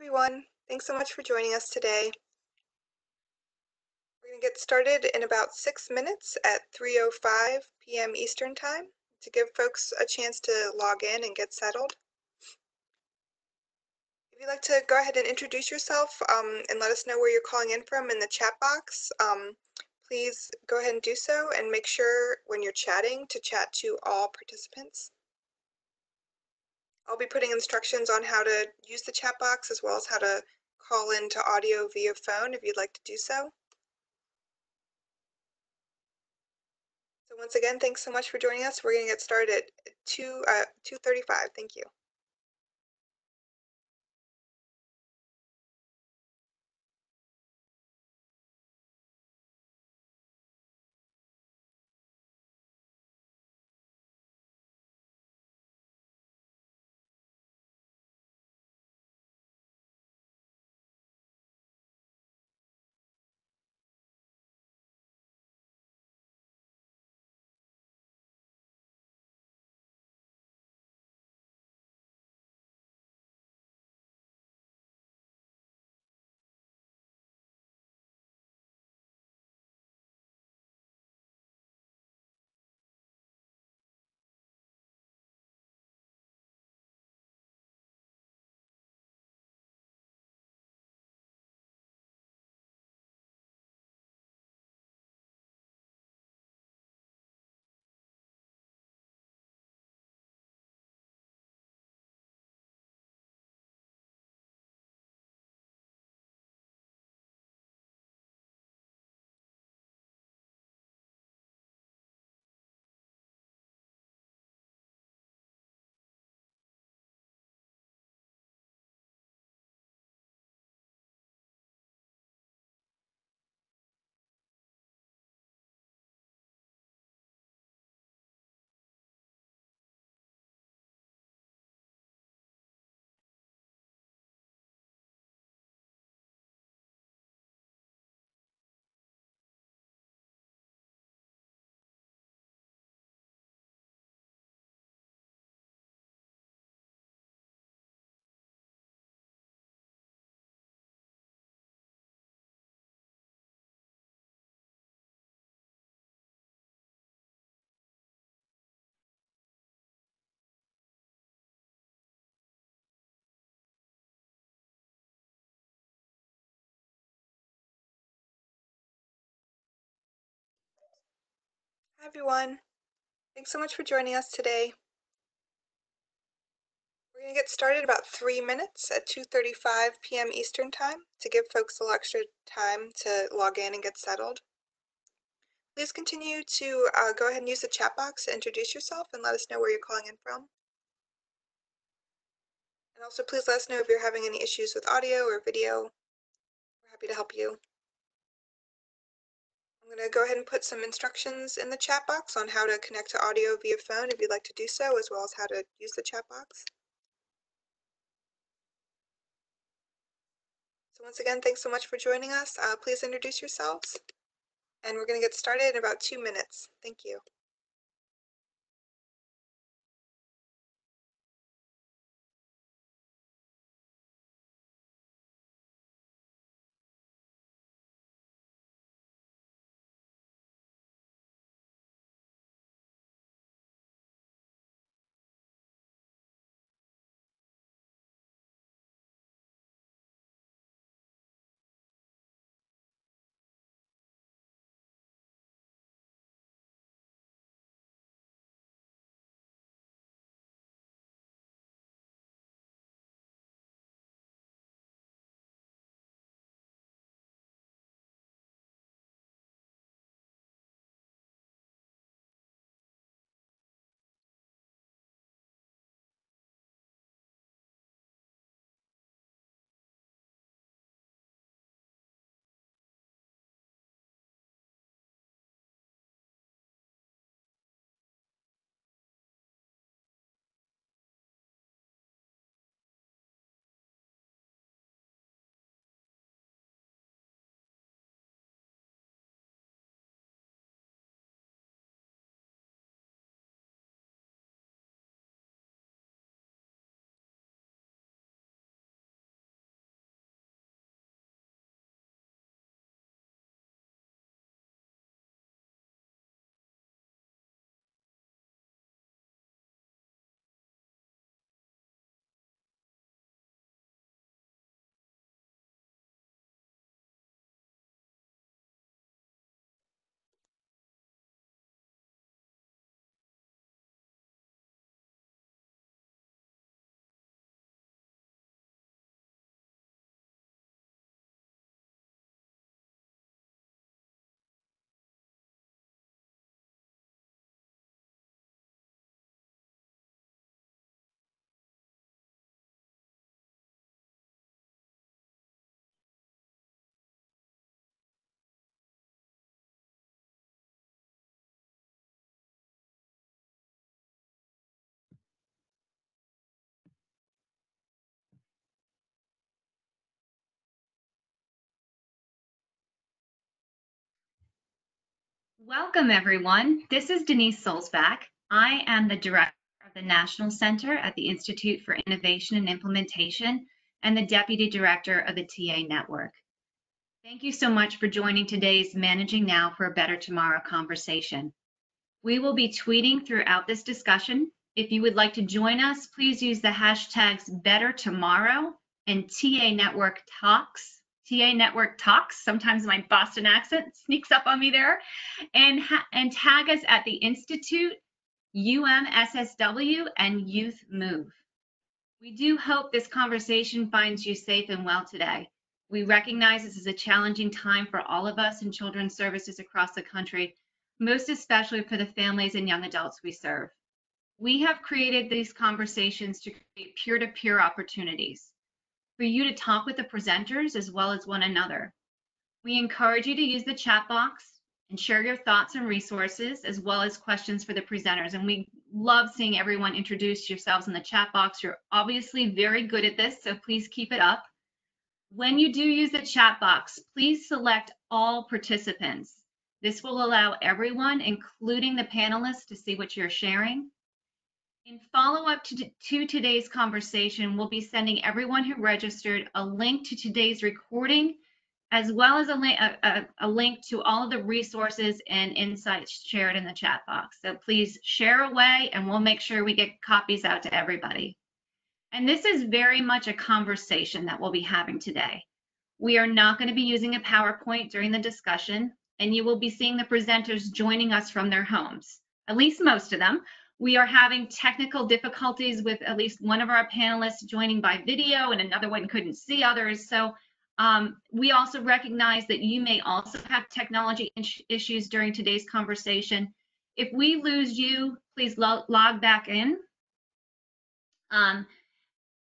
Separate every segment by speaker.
Speaker 1: Everyone. Thanks so much for joining us today. We're going to get started in about 6 minutes at 3:05 p.m. Eastern Time to give folks a chance to log in and get settled. If you'd like to go ahead and introduce yourself and let us know where you're calling in from in the chat box, please go ahead and do so and make sure when you're chatting to chat to all participants. I'll be putting instructions on how to use the chat box as well as how to call into audio via phone if you'd like to do so. So once again, thanks so much for joining us. We're going to get started at 2:35. Thank you. Hi, everyone. Thanks so much for joining us today. We're going to get started in about 3 minutes at 2:35 p.m. Eastern Time to give folks a little extra time to log in and get settled. Please continue to go ahead and use the chat box to introduce yourself and let us know where you're calling in from. And also please let us know if you're having any issues with audio or video. We're happy to help you. I'm going to go ahead and put some instructions in the chat box on how to connect to audio via phone if you'd like to do so, as well as how to use the chat box. So once again, thanks so much for joining us. Please introduce yourselves, and we're going to get started in about 2 minutes. Thank you.
Speaker 2: Welcome, everyone. This is Denise Solzbach. I am the director of the National Center at the Institute for Innovation and Implementation and the deputy director of the TA Network. Thank you so much for joining today's Managing Now for a Better Tomorrow conversation. We will be tweeting throughout this discussion. If you would like to join us, please use the hashtags BetterTomorrow and TA Network Talks. TA Network Talks. Sometimes my Boston accent sneaks up on me there. And tag us at the Institute, UMSSW, and Youth Move. We do hope this conversation finds you safe and well today. We recognize this is a challenging time for all of us in children's services across the country, most especially for the families and young adults we serve. We have created these conversations to create peer-to-peer opportunities for you to talk with the presenters as well as one another. We encourage you to use the chat box and share your thoughts and resources as well as questions for the presenters. And we love seeing everyone introduce yourselves in the chat box. You're obviously very good at this, so please keep it up. When you do use the chat box, please select all participants. This will allow everyone, including the panelists, to see what you're sharing. In follow-up to today's conversation, we'll be sending everyone who registered a link to today's recording, as well as a link to all of the resources and insights shared in the chat box. So please share away and we'll make sure we get copies out to everybody. And this is very much a conversation that we'll be having today. We are not going to be using a PowerPoint during the discussion, and you will be seeing the presenters joining us from their homes, at least most of them. We are having technical difficulties with at least one of our panelists joining by video and another one couldn't see others. So we also recognize that you may also have technology issues during today's conversation. If we lose you, please log back in.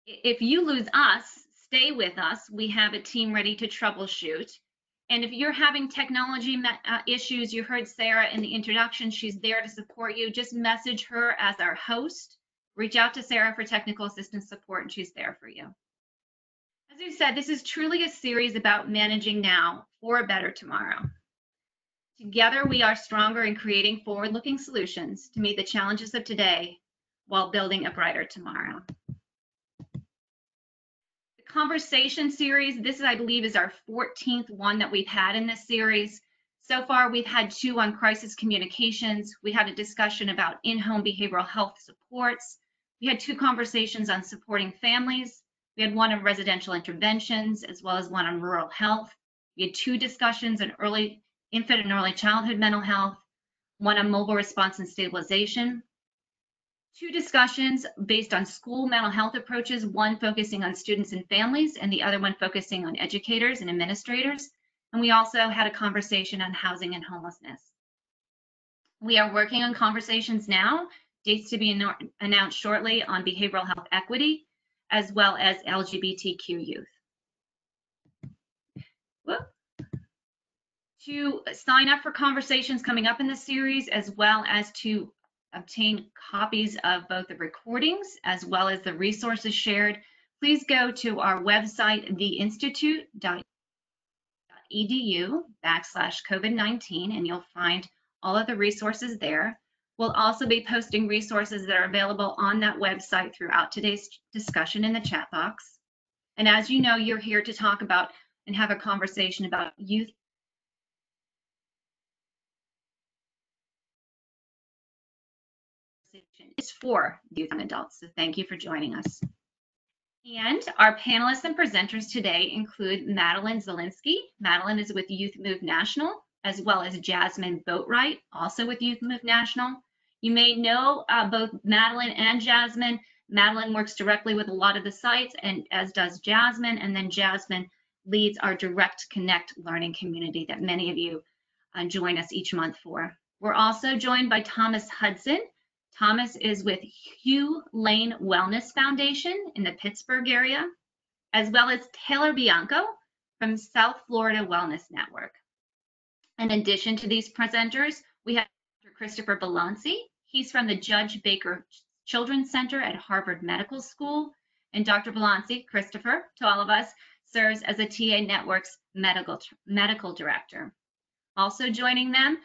Speaker 2: If you lose us, stay with us. We have a team ready to troubleshoot. And if you're having technology issues, you heard Sarah in the introduction, she's there to support you. Just message her as our host. Reach out to Sarah for technical assistance support, and she's there for you. As you said, this is truly a series about managing now for a better tomorrow. Together, we are stronger in creating forward-looking solutions to meet the challenges of today while building a brighter tomorrow. Conversation series. This, I believe, is our 14th one that we've had in this series. So far, we've had 2 on crisis communications. We had a discussion about in-home behavioral health supports. We had 2 conversations on supporting families. We had 1 on residential interventions, as well as 1 on rural health. We had 2 discussions on infant and early childhood mental health, 1 on mobile response and stabilization. 2 discussions based on school mental health approaches, 1 focusing on students and families, and the other one focusing on educators and administrators. And we also had a conversation on housing and homelessness. We are working on conversations now, dates to be announced shortly on behavioral health equity, as well as LGBTQ youth. Whoop. To sign up for conversations coming up in the series, as well as to obtain copies of both the recordings as well as the resources shared, please go to our website, theinstitute.edu/COVID-19, and you'll find all of the resources there. We'll also be posting resources that are available on that website throughout today's discussion in the chat box. And as you know, you're here to talk about and have a conversation about youth is for youth and adults. So thank you for joining us. And our panelists and presenters today include Madeline Zielinski. Madeline is with Youth Move National, as well as Jasmine Boatwright, also with Youth Move National. You may know both Madeline and Jasmine. Madeline works directly with a lot of the sites, and as does Jasmine, and then Jasmine leads our Direct Connect learning community that many of you join us each month for. We're also joined by Thomas Hudson. Thomas is with Hugh Lane Wellness Foundation in the Pittsburgh area, as well as Taylor Bianco from South Florida Wellness Network. In addition to these presenters, we have Dr. Christopher Belanci. He's from the Judge Baker Children's Center at Harvard Medical School. And Dr. Belanci, Christopher, to all of us, serves as a TA Network's medical director. Also joining them,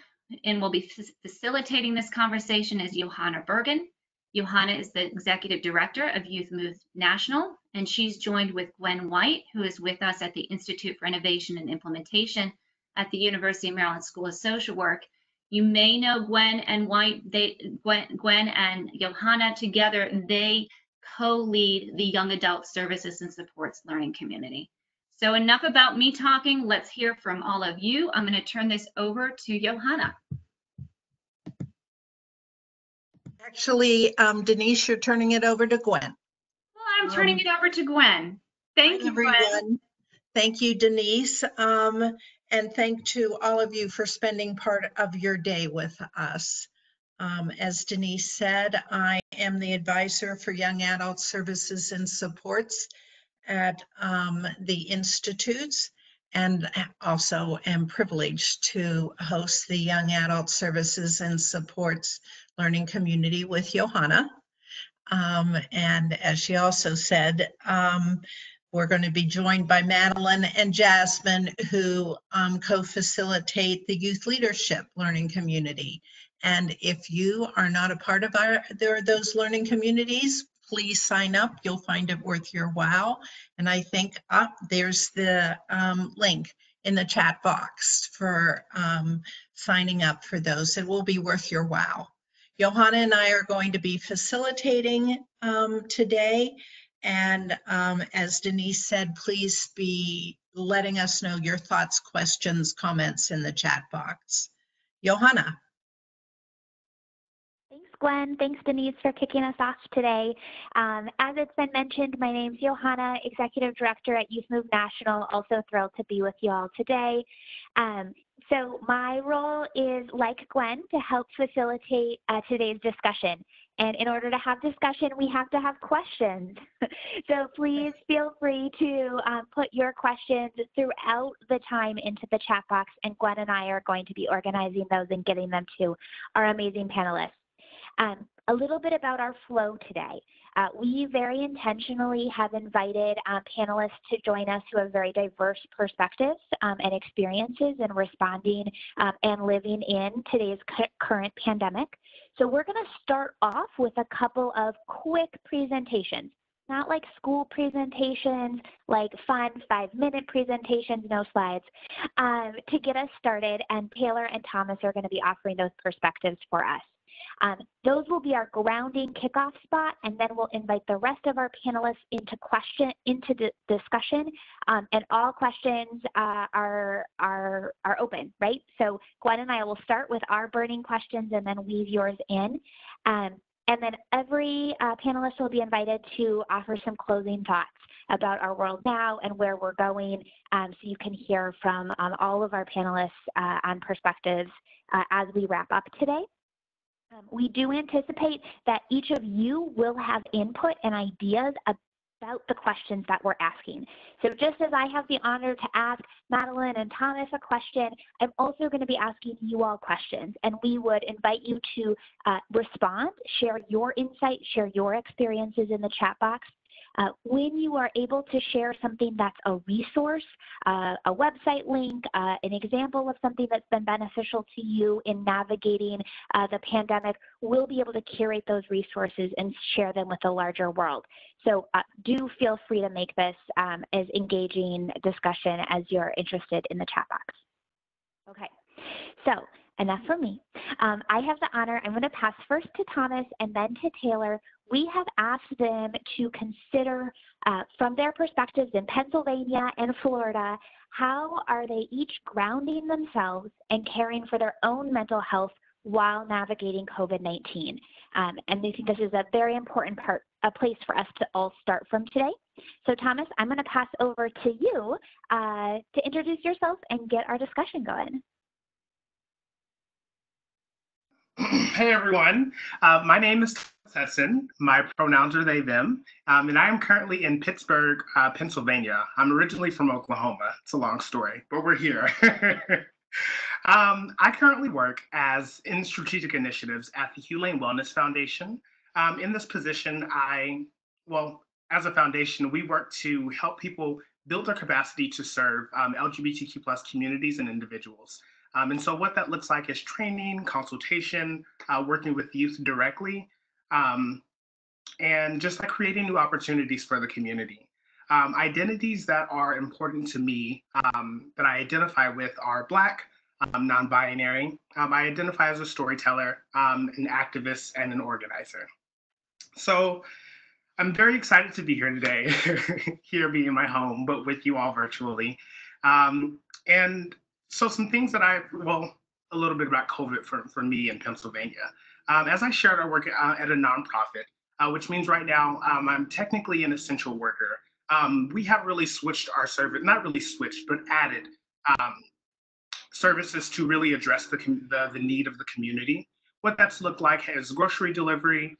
Speaker 2: and will be facilitating this conversation is Johanna Bergen. Johanna is the Executive Director of Youth Move National, and she's joined with Gwen White, who is with us at the Institute for Innovation and Implementation at the University of Maryland School of Social Work. You may know Gwen and White. Gwen and Johanna together, they co-lead the Young Adult Services and Supports Learning Community. So enough about me talking. Let's hear from all of you. I'm going to turn this over to Johanna.
Speaker 3: Actually, Denise, you're turning it over to Gwen.
Speaker 2: Well, I'm turning it over to Gwen. Thank you,
Speaker 3: everyone.
Speaker 2: Gwen.
Speaker 3: Thank you, Denise. And thank to all of you for spending part of your day with us. As Denise said, I am the advisor for Young Adult Services and Supports at the Institutes, and also am privileged to host the Young Adult Services and Supports Learning Community with Johanna. And as she also said, we're going to be joined by Madeline and Jasmine, who co-facilitate the Youth Leadership Learning Community. And if you are not a part of those learning communities, please sign up. You'll find it worth your while. And I think there's the link in the chat box for signing up for those. It will be worth your while. Johanna and I are going to be facilitating today. And as Denise said, please be letting us know your thoughts, questions, comments in the chat box. Johanna.
Speaker 4: Thanks, Gwen. Thanks, Denise, for kicking us off today. As it's been mentioned, my name's Johanna, Executive Director at Youth Move National. Also thrilled to be with you all today. So my role is, like Gwen, to help facilitate today's discussion. And in order to have discussion, we have to have questions. So please feel free to put your questions throughout the time into the chat box, and Gwen and I are going to be organizing those and getting them to our amazing panelists. A little bit about our flow today. We very intentionally have invited panelists to join us who have very diverse perspectives and experiences in responding and living in today's current pandemic. So we're going to start off with a couple of quick presentations, not like school presentations, like fun 5-minute presentations, no slides, to get us started. And Taylor and Thomas are going to be offering those perspectives for us. Those will be our grounding kickoff spot, and then we'll invite the rest of our panelists into discussion, and all questions are open, right? So Gwen and I will start with our burning questions and then weave yours in. And then every panelist will be invited to offer some closing thoughts about our world now and where we're going, so you can hear from all of our panelists on perspectives as we wrap up today. We do anticipate that each of you will have input and ideas about the questions that we're asking. So just as I have the honor to ask Madeline and Thomas a question, I'm also going to be asking you all questions, and we would invite you to respond, share your insight, share your experiences in the chat box. When you are able to share something that's a resource, a website link, an example of something that's been beneficial to you in navigating the pandemic, we'll be able to curate those resources and share them with the larger world. So do feel free to make this as engaging discussion as you're interested in the chat box. Okay, so enough from me. I have the honor, I'm going to pass first to Thomas and then to Taylor. We have asked them to consider from their perspectives in Pennsylvania and Florida, how are they each grounding themselves and caring for their own mental health while navigating COVID-19. And I think this is a very important place for us to all start from today. So Thomas, I'm going to pass over to you to introduce yourself and get our discussion going.
Speaker 5: Hey everyone, my name is Hudson. My pronouns are they, them, and I am currently in Pittsburgh, Pennsylvania. I'm originally from Oklahoma. It's a long story, but we're here. I currently work in strategic initiatives at the Hugh Lane Wellness Foundation. In this position, as a foundation, we work to help people build their capacity to serve LGBTQ+ communities and individuals. And so what that looks like is training, consultation, working with youth directly, um, and just like creating new opportunities for the community. Identities that are important to me that I identify with are Black, non-binary. I identify as a storyteller, an activist, and an organizer. So I'm very excited to be here today, here being in my home, but with you all virtually. And so some things that a little bit about COVID for me in Pennsylvania. As I shared, I work at a nonprofit, which means right now I'm technically an essential worker. We have really switched our service, not really switched, but added um, services to really address the need of the community. What that's looked like is grocery delivery,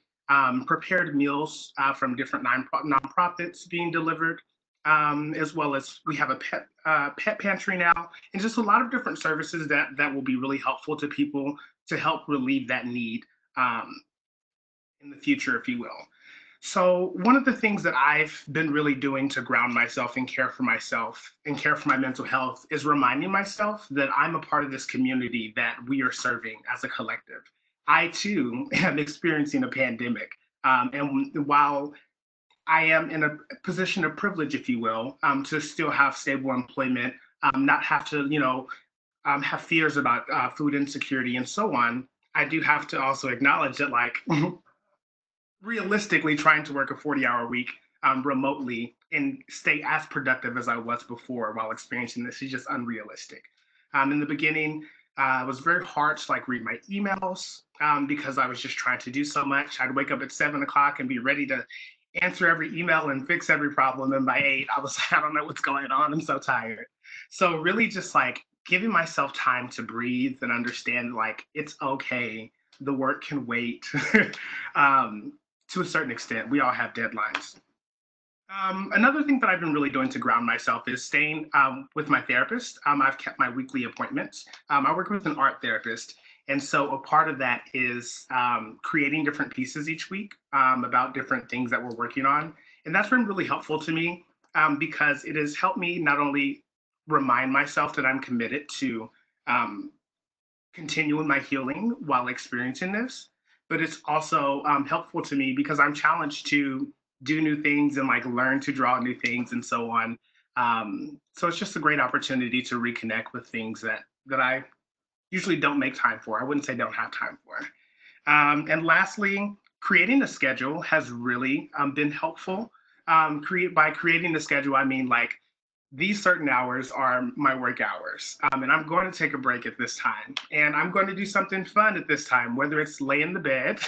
Speaker 5: prepared meals from different nonprofits being delivered, as well as we have a pet pantry now, and just a lot of different services that will be really helpful to people to help relieve that need um, in the future, if you will. So one of the things that I've been really doing to ground myself and care for myself and care for my mental health is reminding myself that I'm a part of this community that we are serving as a collective. I too am experiencing a pandemic. And while I am in a position of privilege, if you will, to still have stable employment, not have to, have fears about food insecurity and so on, I do have to also acknowledge that, like, realistically trying to work a 40-hour week remotely and stay as productive as I was before while experiencing this is just unrealistic. In the beginning, it was very hard to like read my emails because I was just trying to do so much. I'd wake up at 7 o'clock and be ready to answer every email and fix every problem. And by 8, I was like, I don't know what's going on. I'm so tired. So really just like giving myself time to breathe and understand like it's okay. The work can wait. To a certain extent, we all have deadlines. Another thing that I've been really doing to ground myself is staying with my therapist. I've kept my weekly appointments. I work with an art therapist. And so a part of that is creating different pieces each week about different things that we're working on. And that's been really helpful to me because it has helped me not only remind myself that I'm committed to um, continuing my healing while experiencing this, but it's also helpful to me because I'm challenged to do new things and like learn to draw new things and so on. So it's just a great opportunity to reconnect with things that I usually don't make time for. I wouldn't say don't have time for. And lastly, creating a schedule has really been helpful. By creating the schedule, I mean like these certain hours are my work hours. And I'm going to take a break at this time. And I'm going to do something fun at this time, whether it's lay in the bed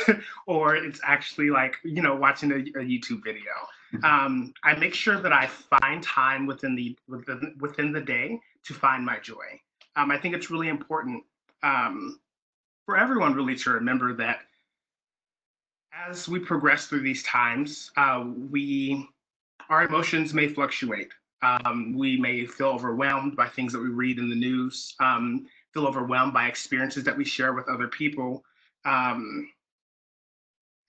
Speaker 5: or it's actually like, watching a YouTube video. I make sure that I find time within the day to find my joy. I think it's really important for everyone really to remember that as we progress through these times, our emotions may fluctuate. We may feel overwhelmed by things that we read in the news, feel overwhelmed by experiences that we share with other people. And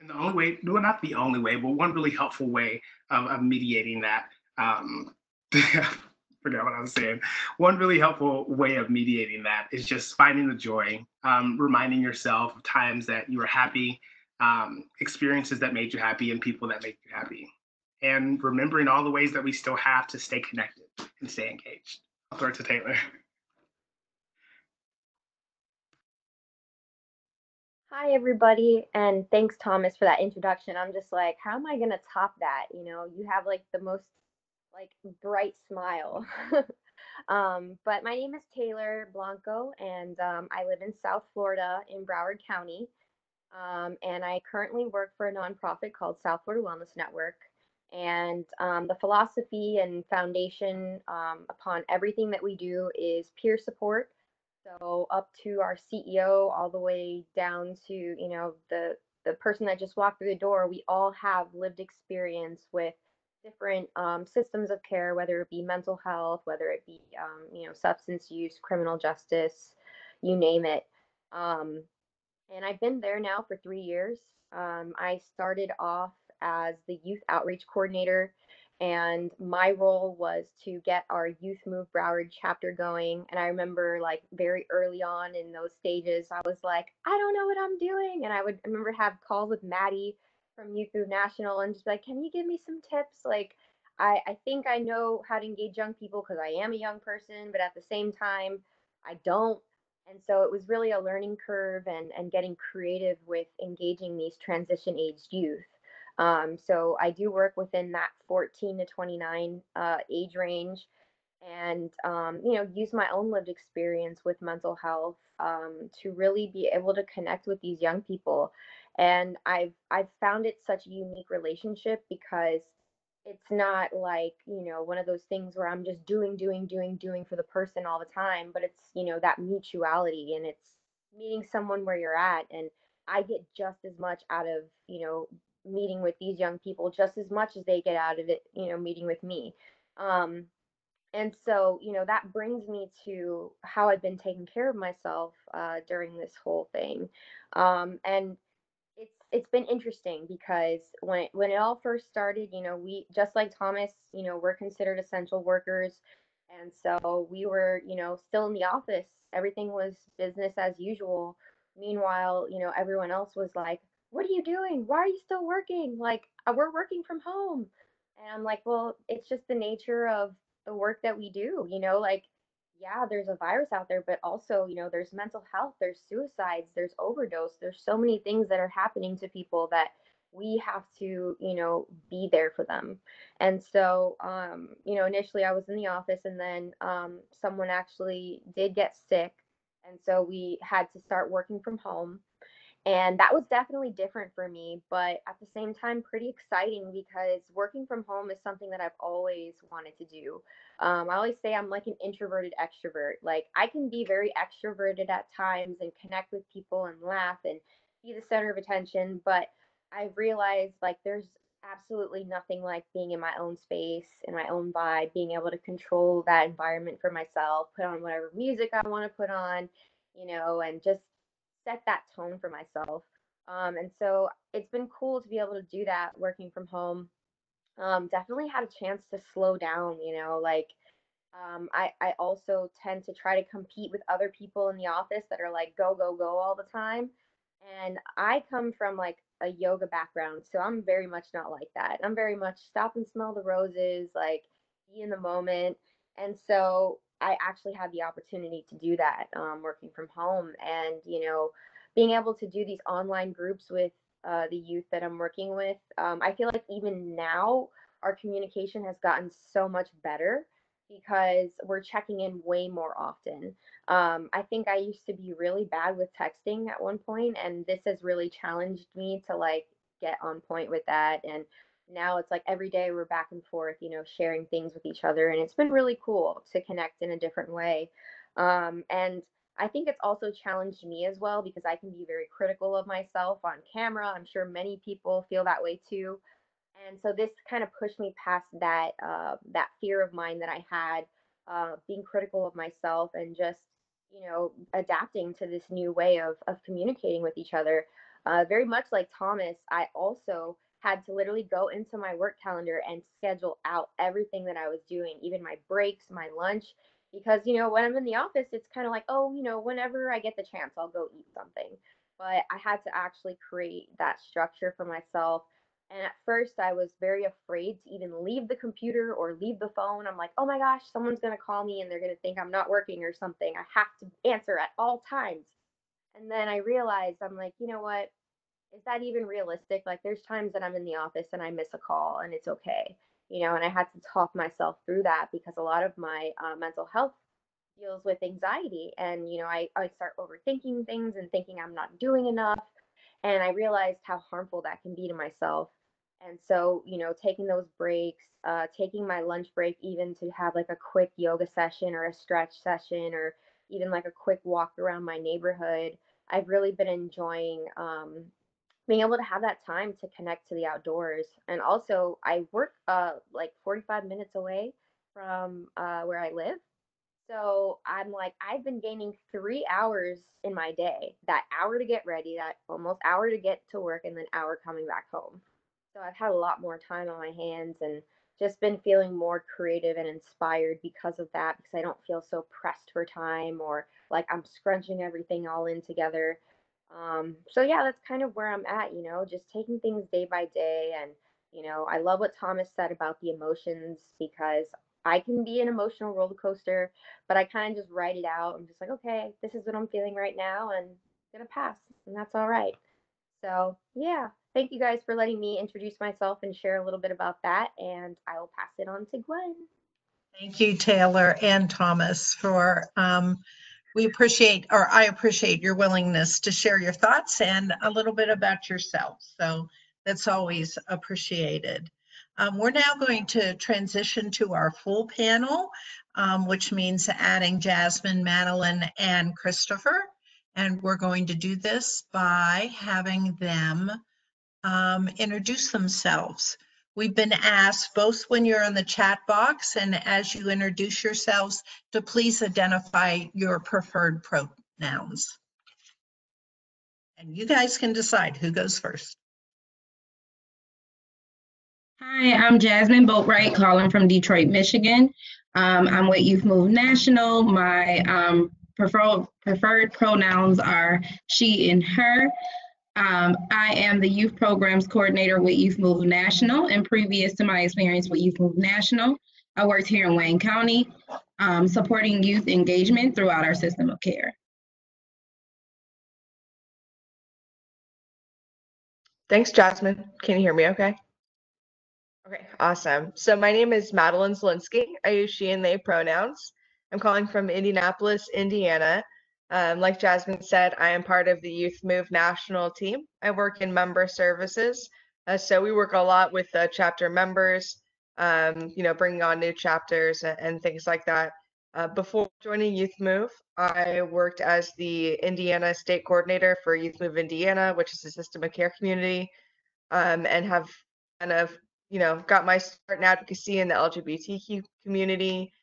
Speaker 5: the only way, well, not the only way, but one really helpful way of mediating that, forgot what I was saying. One really helpful way of mediating that is just finding the joy, reminding yourself of times that you were happy, experiences that made you happy, and people that make you happy. And remembering all the ways that we still have to stay connected and stay engaged. I'll throw it to Taylor.
Speaker 6: Hi, everybody, and thanks, Thomas, for that introduction. I'm just like, how am I gonna top that? You have like the most like bright smile. But my name is Taylor Blanco, and I live in South Florida in Broward County. And I currently work for a nonprofit called South Florida Wellness Network. And the philosophy and foundation upon everything that we do is peer support. So up to our CEO, all the way down to the person that just walked through the door, we all have lived experience with different systems of care, whether it be mental health, whether it be substance use, criminal justice, you name it. Um, and I've been there now for 3 years. I started off as the youth outreach coordinator And my role was to get our Youth Move Broward chapter going. And I remember like very early on in those stages, I was like, I don't know what I'm doing. And I remember have calls with Maddie from Youth Move National and just be like, can you give me some tips? Like, I think I know how to engage young people because I am a young person, but at the same time, I don't. And so it was really a learning curve and getting creative with engaging these transition aged youth. So I do work within that 14 to 29 age range, and use my own lived experience with mental health to really be able to connect with these young people. And I've found it such a unique relationship because it's not like, one of those things where I'm just doing for the person all the time, but it's, that mutuality, and it's meeting someone where you're at. And I get just as much out of, meeting with these young people just as much as they get out of it, meeting with me. Um, and so, that brings me to how I've been taking care of myself during this whole thing. And it's been interesting because when it all first started, we, just like Thomas, we're considered essential workers, and so we were, still in the office. Everything was business as usual. Meanwhile, everyone else was like, "What are you doing? Why are you still working? Like, we're working from home." And I'm like, "Well, it's just the nature of the work that we do, like." Yeah, there's a virus out there, but also, there's mental health, there's suicides, there's overdose, there's so many things that are happening to people that we have to, be there for them. And so, initially I was in the office, and then someone actually did get sick. And so we had to start working from home. And that was definitely different for me, but at the same time, pretty exciting because working from home is something that I've always wanted to do. I always say I'm like an introverted extrovert. Like, I can be very extroverted at times and connect with people and laugh and be the center of attention, but I've realized like there's absolutely nothing like being in my own space, in my own vibe, being able to control that environment for myself, put on whatever music I want to put on, and just set that tone for myself. And so it's been cool to be able to do that working from home. Definitely had a chance to slow down, like I also tend to try to compete with other people in the office that are like go, go, go all the time. And I come from like a yoga background, so I'm very much not like that. I'm very much stop and smell the roses, like be in the moment. And so I actually had the opportunity to do that working from home, and, being able to do these online groups with the youth that I'm working with. I feel like even now our communication has gotten so much better because we're checking in way more often. I think I used to be really bad with texting at one point, and this has really challenged me to like get on point with that. And now it's like every day we're back and forth, sharing things with each other, and it's been really cool to connect in a different way. And I think it's also challenged me as well because I can be very critical of myself on camera. I'm sure many people feel that way too. And so this kind of pushed me past that fear of mine that I had, being critical of myself and just, adapting to this new way of communicating with each other. Very much like Thomas, I also had to literally go into my work calendar and schedule out everything that I was doing, even my breaks, my lunch, because, when I'm in the office, it's kind of like, oh, whenever I get the chance, I'll go eat something. But I had to actually create that structure for myself. And at first, I was very afraid to even leave the computer or leave the phone. I'm like, oh my gosh, someone's going to call me and they're going to think I'm not working or something. I have to answer at all times. And then I realized, I'm like, you know what? Is that even realistic? Like, there's times that I'm in the office and I miss a call, and it's okay. And I had to talk myself through that because a lot of my mental health deals with anxiety. And, I start overthinking things and thinking I'm not doing enough. And I realized how harmful that can be to myself. And so, taking those breaks, taking my lunch break even to have like a quick yoga session or a stretch session or even like a quick walk around my neighborhood, I've really been enjoying being able to have that time to connect to the outdoors. And also, I work like 45 minutes away from where I live. So I'm like, I've been gaining 3 hours in my day. That hour to get ready, that almost hour to get to work, and then hour coming back home. So I've had a lot more time on my hands, and just been feeling more creative and inspired because of that, because I don't feel so pressed for time or like I'm scrunching everything all in together. So yeah, that's kind of where I'm at, just taking things day by day. And, I love what Thomas said about the emotions, because I can be an emotional roller coaster, but I kind of just write it out. I'm just like, okay, this is what I'm feeling right now, and it's gonna pass, and that's all right. So, yeah, thank you guys for letting me introduce myself and share a little bit about that. And I will pass it on to Gwen.
Speaker 3: Thank you, Taylor and Thomas, for I appreciate your willingness to share your thoughts and a little bit about yourself. So that's always appreciated. We're now going to transition to our full panel, which means adding Jasmine, Madeline, and Christopher. And we're going to do this by having them introduce themselves. We've been asked, both when you're in the chat box and as you introduce yourselves, to please identify your preferred pronouns. And you guys can decide who goes first.
Speaker 7: Hi, I'm Jasmine Boatwright, calling from Detroit, Michigan. I'm with Youth Move National. My preferred pronouns are she and her. I am the youth programs coordinator with Youth Move National, and previous to my experience with Youth Move National, I worked here in Wayne County, supporting youth engagement throughout our system of care.
Speaker 8: Thanks, Jasmine. Can you hear me okay? Okay, awesome. So my name is Madeline Zelinsky. I use she and they pronouns. I'm calling from Indianapolis, Indiana. Like Jasmine said, I am part of the Youth Move National team. I work in member services. So we work a lot with chapter members, bringing on new chapters and things like that. Before joining Youth Move, I worked as the Indiana State Coordinator for Youth Move Indiana, which is a system of care community, and have kind of, got my start in advocacy in the LGBTQ community.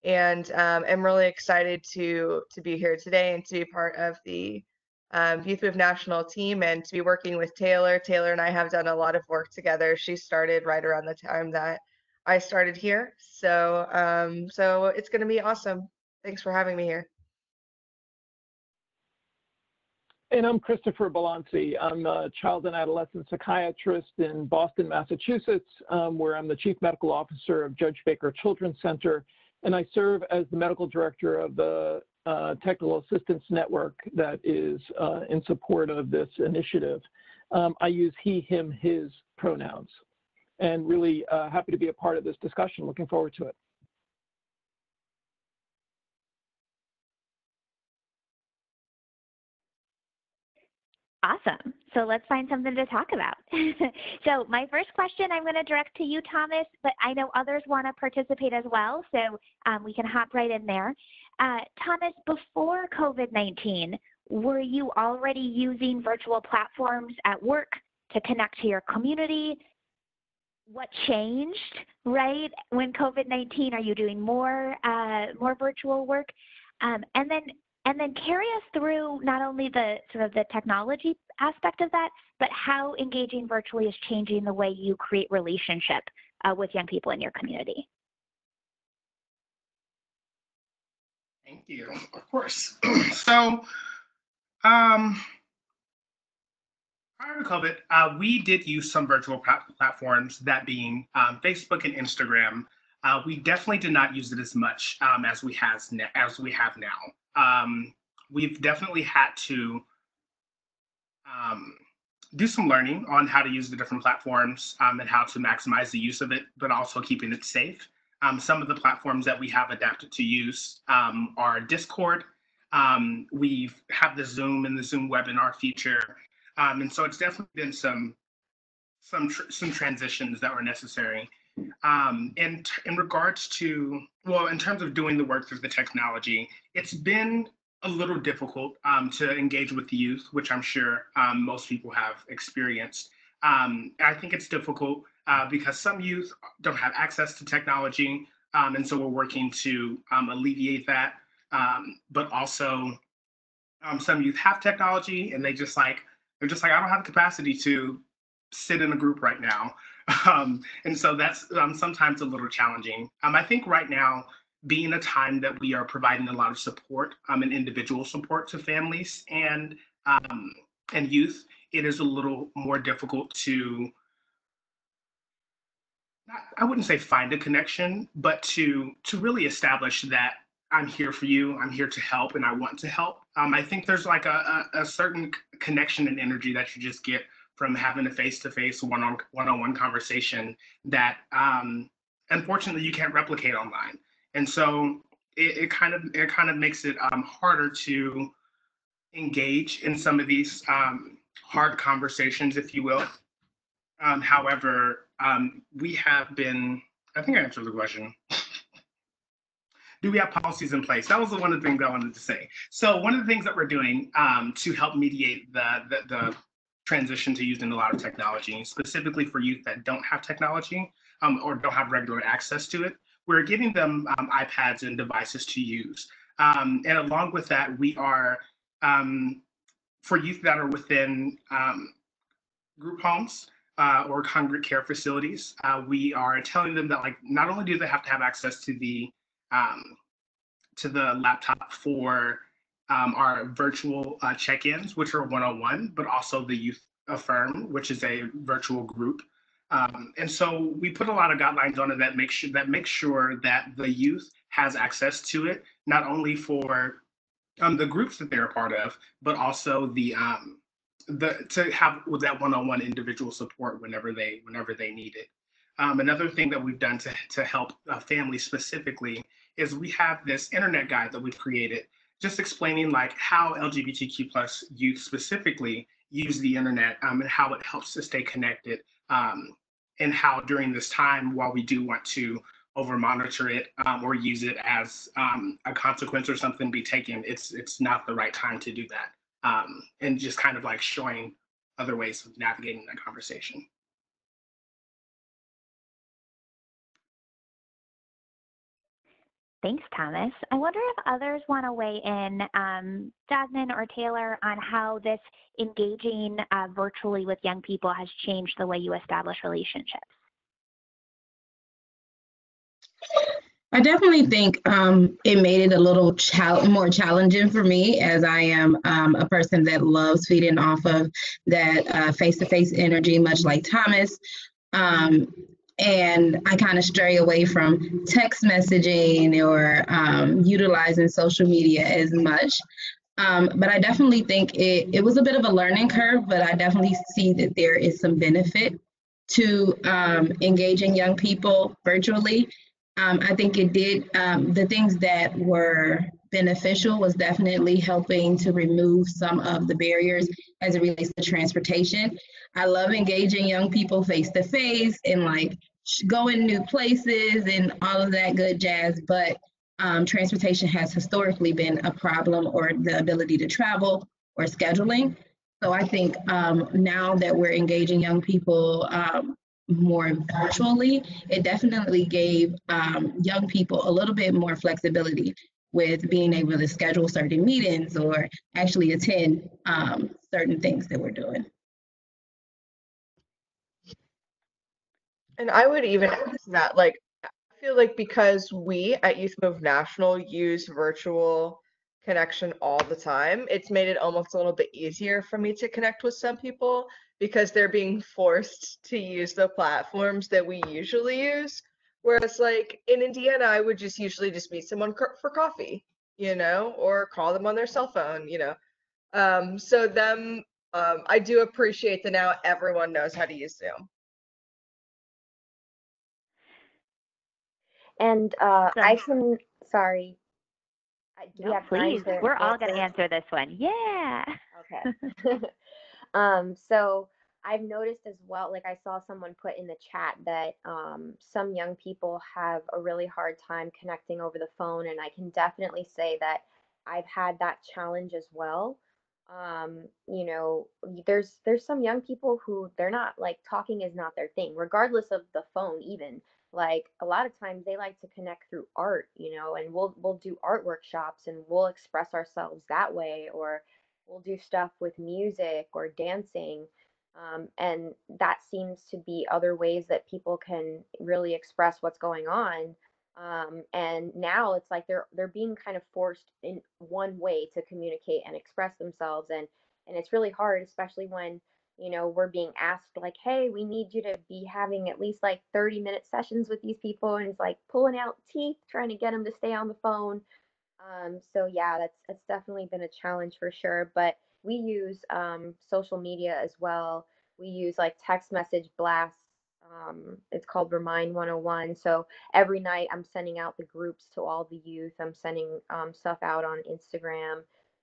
Speaker 8: And I'm really excited to be here today and to be part of the Youth Move National team and to be working with Taylor. Taylor and I have done a lot of work together. She started right around the time that I started here. So it's going to be awesome. Thanks for having me here.
Speaker 9: And I'm Christopher Balanci. I'm a child and adolescent psychiatrist in Boston, Massachusetts, where I'm the chief medical officer of Judge Baker Children's Center. And I serve as the medical director of the Technical Assistance Network that is in support of this initiative. I use he, him, his pronouns, and really happy to be a part of this discussion. Looking forward to it.
Speaker 4: Awesome. So let's find something to talk about. So my first question I'm going to direct to you, Thomas, but I know others want to participate as well, so we can hop right in there. Thomas, before COVID-19, were you already using virtual platforms at work to connect to your community? What changed, right? When COVID-19, are you doing more virtual work? And then carry us through not only the sort of the technology aspect of that, but how engaging virtually is changing the way you create relationship with young people in your community.
Speaker 5: Thank you. Of course. So, prior to COVID, we did use some virtual platforms, that being Facebook and Instagram. We definitely did not use it as much as we have now. We've definitely had to do some learning on how to use the different platforms and how to maximize the use of it, but also keeping it safe. Some of the platforms that we have adapted to use are Discord. We have the Zoom and the Zoom webinar feature. And so it's definitely been some transitions that were necessary. And in regards to, well, in terms of doing the work through the technology, it's been a little difficult to engage with the youth, which I'm sure most people have experienced. I think it's difficult because some youth don't have access to technology, and so we're working to alleviate that. But also, some youth have technology, and they're just like, I don't have the capacity to sit in a group right now. And so that's sometimes a little challenging. I think right now, being a time that we are providing a lot of support and individual support to families and youth, it is a little more difficult to, I wouldn't say find a connection, but to really establish that I'm here for you, I'm here to help, and I want to help. I think there's like a certain connection and energy that you just get from having a face-to-face, one-on-one conversation that unfortunately you can't replicate online. And so it kind of makes it harder to engage in some of these hard conversations, if you will. However, we have been, I think I answered the question. Do we have policies in place? That was one of the things I wanted to say. So one of the things that we're doing to help mediate the transition to using a lot of technology, specifically for youth that don't have technology or don't have regular access to it, we're giving them iPads and devices to use. And along with that, we are, for youth that are within group homes or congregate care facilities, we are telling them that like not only do they have to have access to the laptop for our virtual check-ins, which are one-on-one, but also the Youth Affirm, which is a virtual group. And so we put a lot of guidelines on it that make sure that the youth has access to it, not only for the groups that they're a part of, but also to have with that one-on-one individual support whenever they need it. Another thing that we've done to help families specifically is we have this internet guide that we've created, just explaining like how LGBTQ plus youth specifically use the internet and how it helps to stay connected, and how during this time, while we do want to over monitor it or use it as a consequence or something be taken, it's not the right time to do that. And just kind of like showing other ways of navigating that conversation.
Speaker 4: Thanks, Thomas. I wonder if others want to weigh in, Jasmine or Taylor, on how this engaging virtually with young people has changed the way you establish relationships.
Speaker 7: I definitely think it made it a little more challenging for me, as I am a person that loves feeding off of that face-to-face energy, much like Thomas. And I kind of stray away from text messaging or utilizing social media as much. But I definitely think it was a bit of a learning curve, but I definitely see that there is some benefit to engaging young people virtually. I think it did, the things that were beneficial was definitely helping to remove some of the barriers as it relates to transportation. I love engaging young people face to face and like going new places and all of that good jazz, but transportation has historically been a problem, or the ability to travel or scheduling. So I think now that we're engaging young people more virtually, it definitely gave young people a little bit more flexibility with being able to schedule certain meetings or actually attend certain things that we're doing.
Speaker 8: And I would even add to that, like, I feel like because we at Youth Move National use virtual connection all the time, it's made it almost a little bit easier for me to connect with some people because they're being forced to use the platforms that we usually use. Whereas like in Indiana, I would just usually just meet someone for coffee, or call them on their cell phone, So I do appreciate that now everyone knows how to use Zoom.
Speaker 6: And I can, sorry. Do we
Speaker 4: No,
Speaker 6: have time
Speaker 4: please.
Speaker 6: to
Speaker 4: We're all going to
Speaker 6: answer?
Speaker 4: answer this one. Yeah.
Speaker 6: Okay. So I've noticed as well, like I saw someone put in the chat that some young people have a really hard time connecting over the phone, and I can definitely say that I've had that challenge as well. There's some young people who they're not like talking is not their thing, regardless of the phone even. Like a lot of times they like to connect through art, and we'll do art workshops and we'll express ourselves that way, or we'll do stuff with music or dancing. And that seems to be other ways that people can really express what's going on. And now it's like they're being kind of forced in one way to communicate and express themselves, and it's really hard, especially when we're being asked like, hey, we need you to be having at least like 30-minute sessions with these people, and it's like pulling out teeth trying to get them to stay on the phone. So yeah, that's definitely been a challenge for sure. But we use social media as well. We use like text message blasts. It's called Remind 101. So every night I'm sending out the groups to all the youth. I'm sending stuff out on Instagram,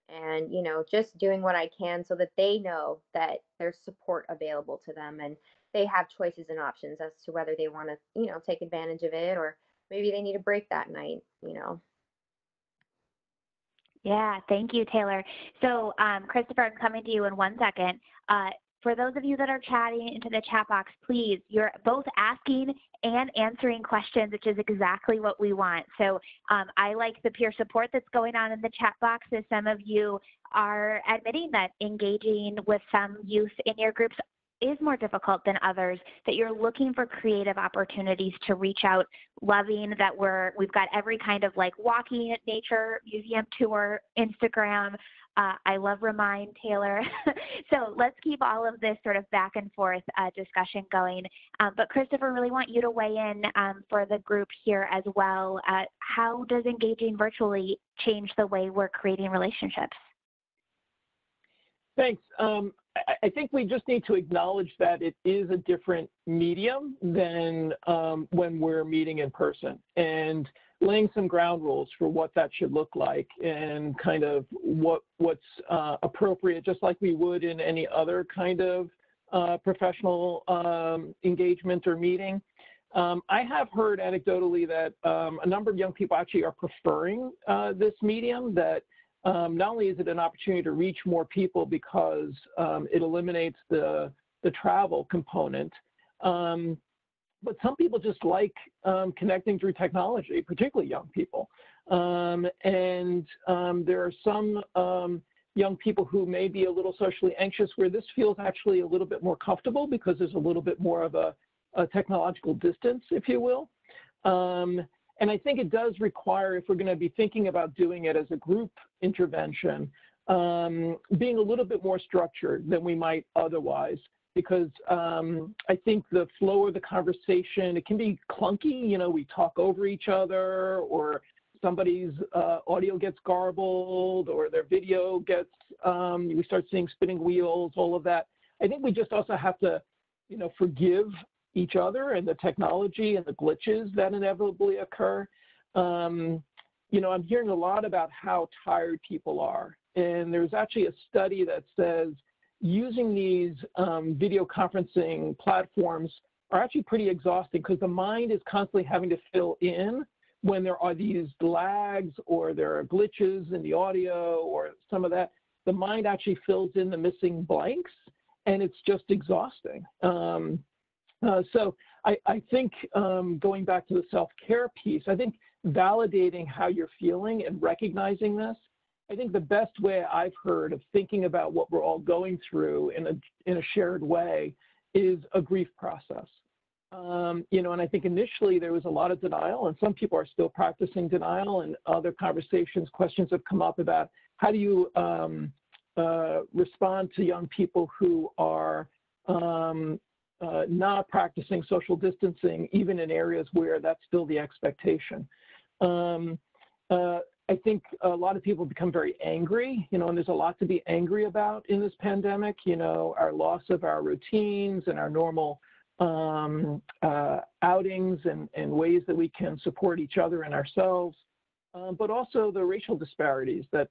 Speaker 6: and just doing what I can so that they know that there's support available to them, and they have choices and options as to whether they want to take advantage of it, or maybe they need a break that night.
Speaker 4: Yeah, thank you, Taylor. So, Christopher, I'm coming to you in 1 second. For those of you that are chatting into the chat box, please, you're both asking and answering questions, which is exactly what we want. So I like the peer support that's going on in the chat box, as some of you are admitting that engaging with some youth in your groups is more difficult than others, that you're looking for creative opportunities to reach out, loving that we've got every kind of like walking nature museum tour, Instagram. I love Remind, Taylor. So let's keep all of this sort of back and forth discussion going. But Christopher, really want you to weigh in for the group here as well. How does engaging virtually change the way we're creating relationships?
Speaker 9: Thanks. I think we just need to acknowledge that it is a different medium than when we're meeting in person, and laying some ground rules for what that should look like, and kind of what's appropriate, just like we would in any other kind of professional engagement or meeting. I have heard anecdotally that a number of young people actually are preferring this medium, that not only is it an opportunity to reach more people because it eliminates the travel component, but some people just like connecting through technology, particularly young people. And there are some young people who may be a little socially anxious, where this feels actually a little bit more comfortable because there's a little bit more of a technological distance, if you will. And I think it does require, if we're going to be thinking about doing it as a group intervention, being a little bit more structured than we might otherwise, because I think the flow of the conversation, it can be clunky. We talk over each other, or somebody's audio gets garbled, or their video gets, we start seeing spinning wheels, all of that. I think we just also have to, forgive each other and the technology and the glitches that inevitably occur. I'm hearing a lot about how tired people are. And there's actually a study that says using these video conferencing platforms are actually pretty exhausting, because the mind is constantly having to fill in when there are these lags, or there are glitches in the audio, or some of that. The mind actually fills in the missing blanks, and it's just exhausting. So I think going back to the self-care piece, I think validating how you're feeling and recognizing this, I think the best way I've heard of thinking about what we're all going through in a shared way is a grief process. And I think initially there was a lot of denial, and some people are still practicing denial, and other questions have come up about how do you respond to young people who are not practicing social distancing, even in areas where that's still the expectation. I think a lot of people become very angry, and there's a lot to be angry about in this pandemic, our loss of our routines and our normal outings and ways that we can support each other and ourselves, but also the racial disparities that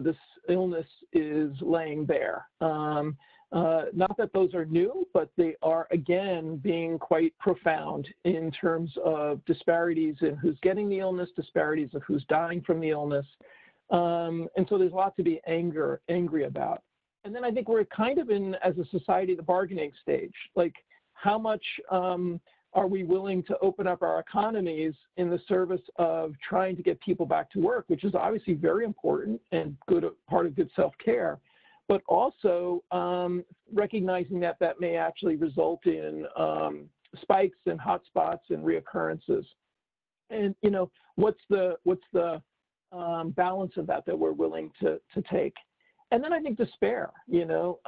Speaker 9: this illness is laying bare. Not that those are new, but they are, again, being quite profound in terms of disparities in who's getting the illness, disparities of who's dying from the illness. And so there's a lot to be angry about. And then I think we're kind of in, as a society, the bargaining stage. Like, how much are we willing to open up our economies in the service of trying to get people back to work, which is obviously very important and part of good self-care. but also recognizing that that may actually result in spikes and hotspots and reoccurrences. And, you know, what's the balance of that we're willing to take? And then I think despair, you know,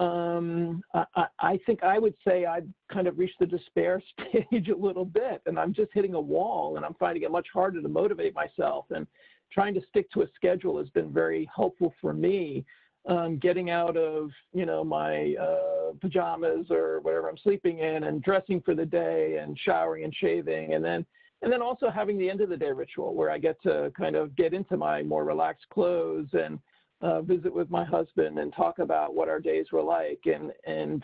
Speaker 9: I think I would say I've kind of reached the despair stage a little bit, and I'm just hitting a wall, and I'm finding it much harder to motivate myself. And trying to stick to a schedule has been very helpful for me. Getting out of, you know, my pajamas or whatever I'm sleeping in, and dressing for the day, and showering and shaving, and then also having the end of the day ritual where I get to kind of get into my more relaxed clothes and visit with my husband and talk about what our days were like, and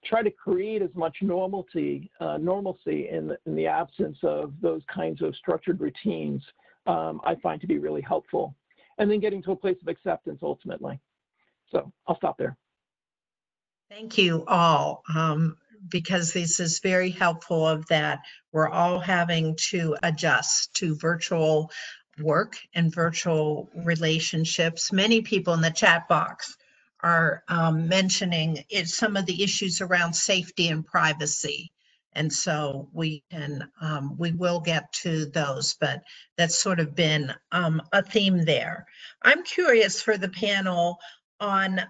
Speaker 9: try to create as much normalcy in the absence of those kinds of structured routines. I find to be really helpful. And then getting to a place of acceptance ultimately. So I'll stop there.
Speaker 3: Thank you all, because this is very helpful of that. We're all having to adjust to virtual work and virtual relationships. Many people in the chat box are mentioning some of the issues around safety and privacy. And so we will get to those, but that's sort of been a theme there. I'm curious for the panel on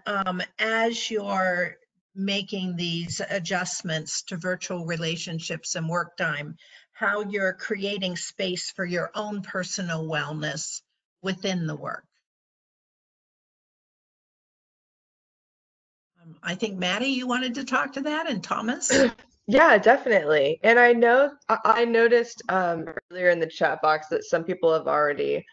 Speaker 3: as you're making these adjustments to virtual relationships and work time, how you're creating space for your own personal wellness within the work. I think Maddie, you wanted to talk to that, and Thomas?
Speaker 8: Yeah, definitely. And I noticed earlier in the chat box that some people have already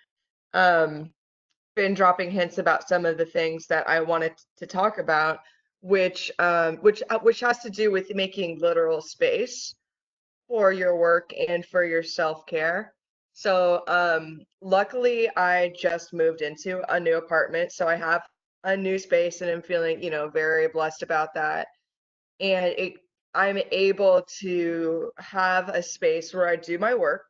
Speaker 8: been dropping hints about some of the things that I wanted to talk about, which has to do with making literal space for your work and for your self-care. So luckily I just moved into a new apartment, so I have a new space, and I'm feeling, you know, very blessed about that. And I'm able to have a space where I do my work.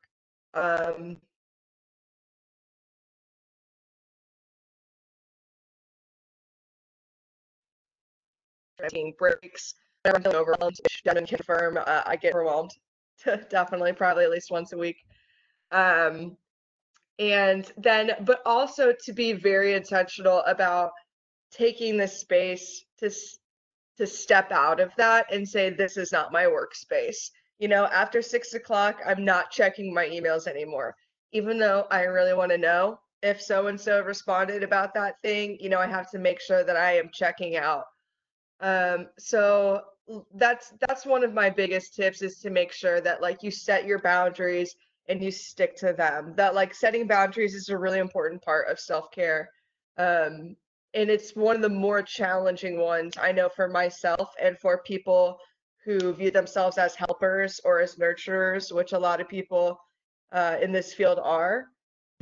Speaker 8: Taking breaks, whenever I'm feeling overwhelmed, which Devin can confirm, I get overwhelmed definitely, probably at least once a week. And then, but also to be very intentional about taking the space to step out of that and say, this is not my workspace. You know, after 6 o'clock, I'm not checking my emails anymore, even though I really want to know if so-and-so responded about that thing. You know, I have to make sure that I am checking out. So that's one of my biggest tips, is to make sure that like you set your boundaries and you stick to them. That like setting boundaries is a really important part of self-care. And it's one of the more challenging ones, I know, for myself and for people who view themselves as helpers or as nurturers, which a lot of people in this field are,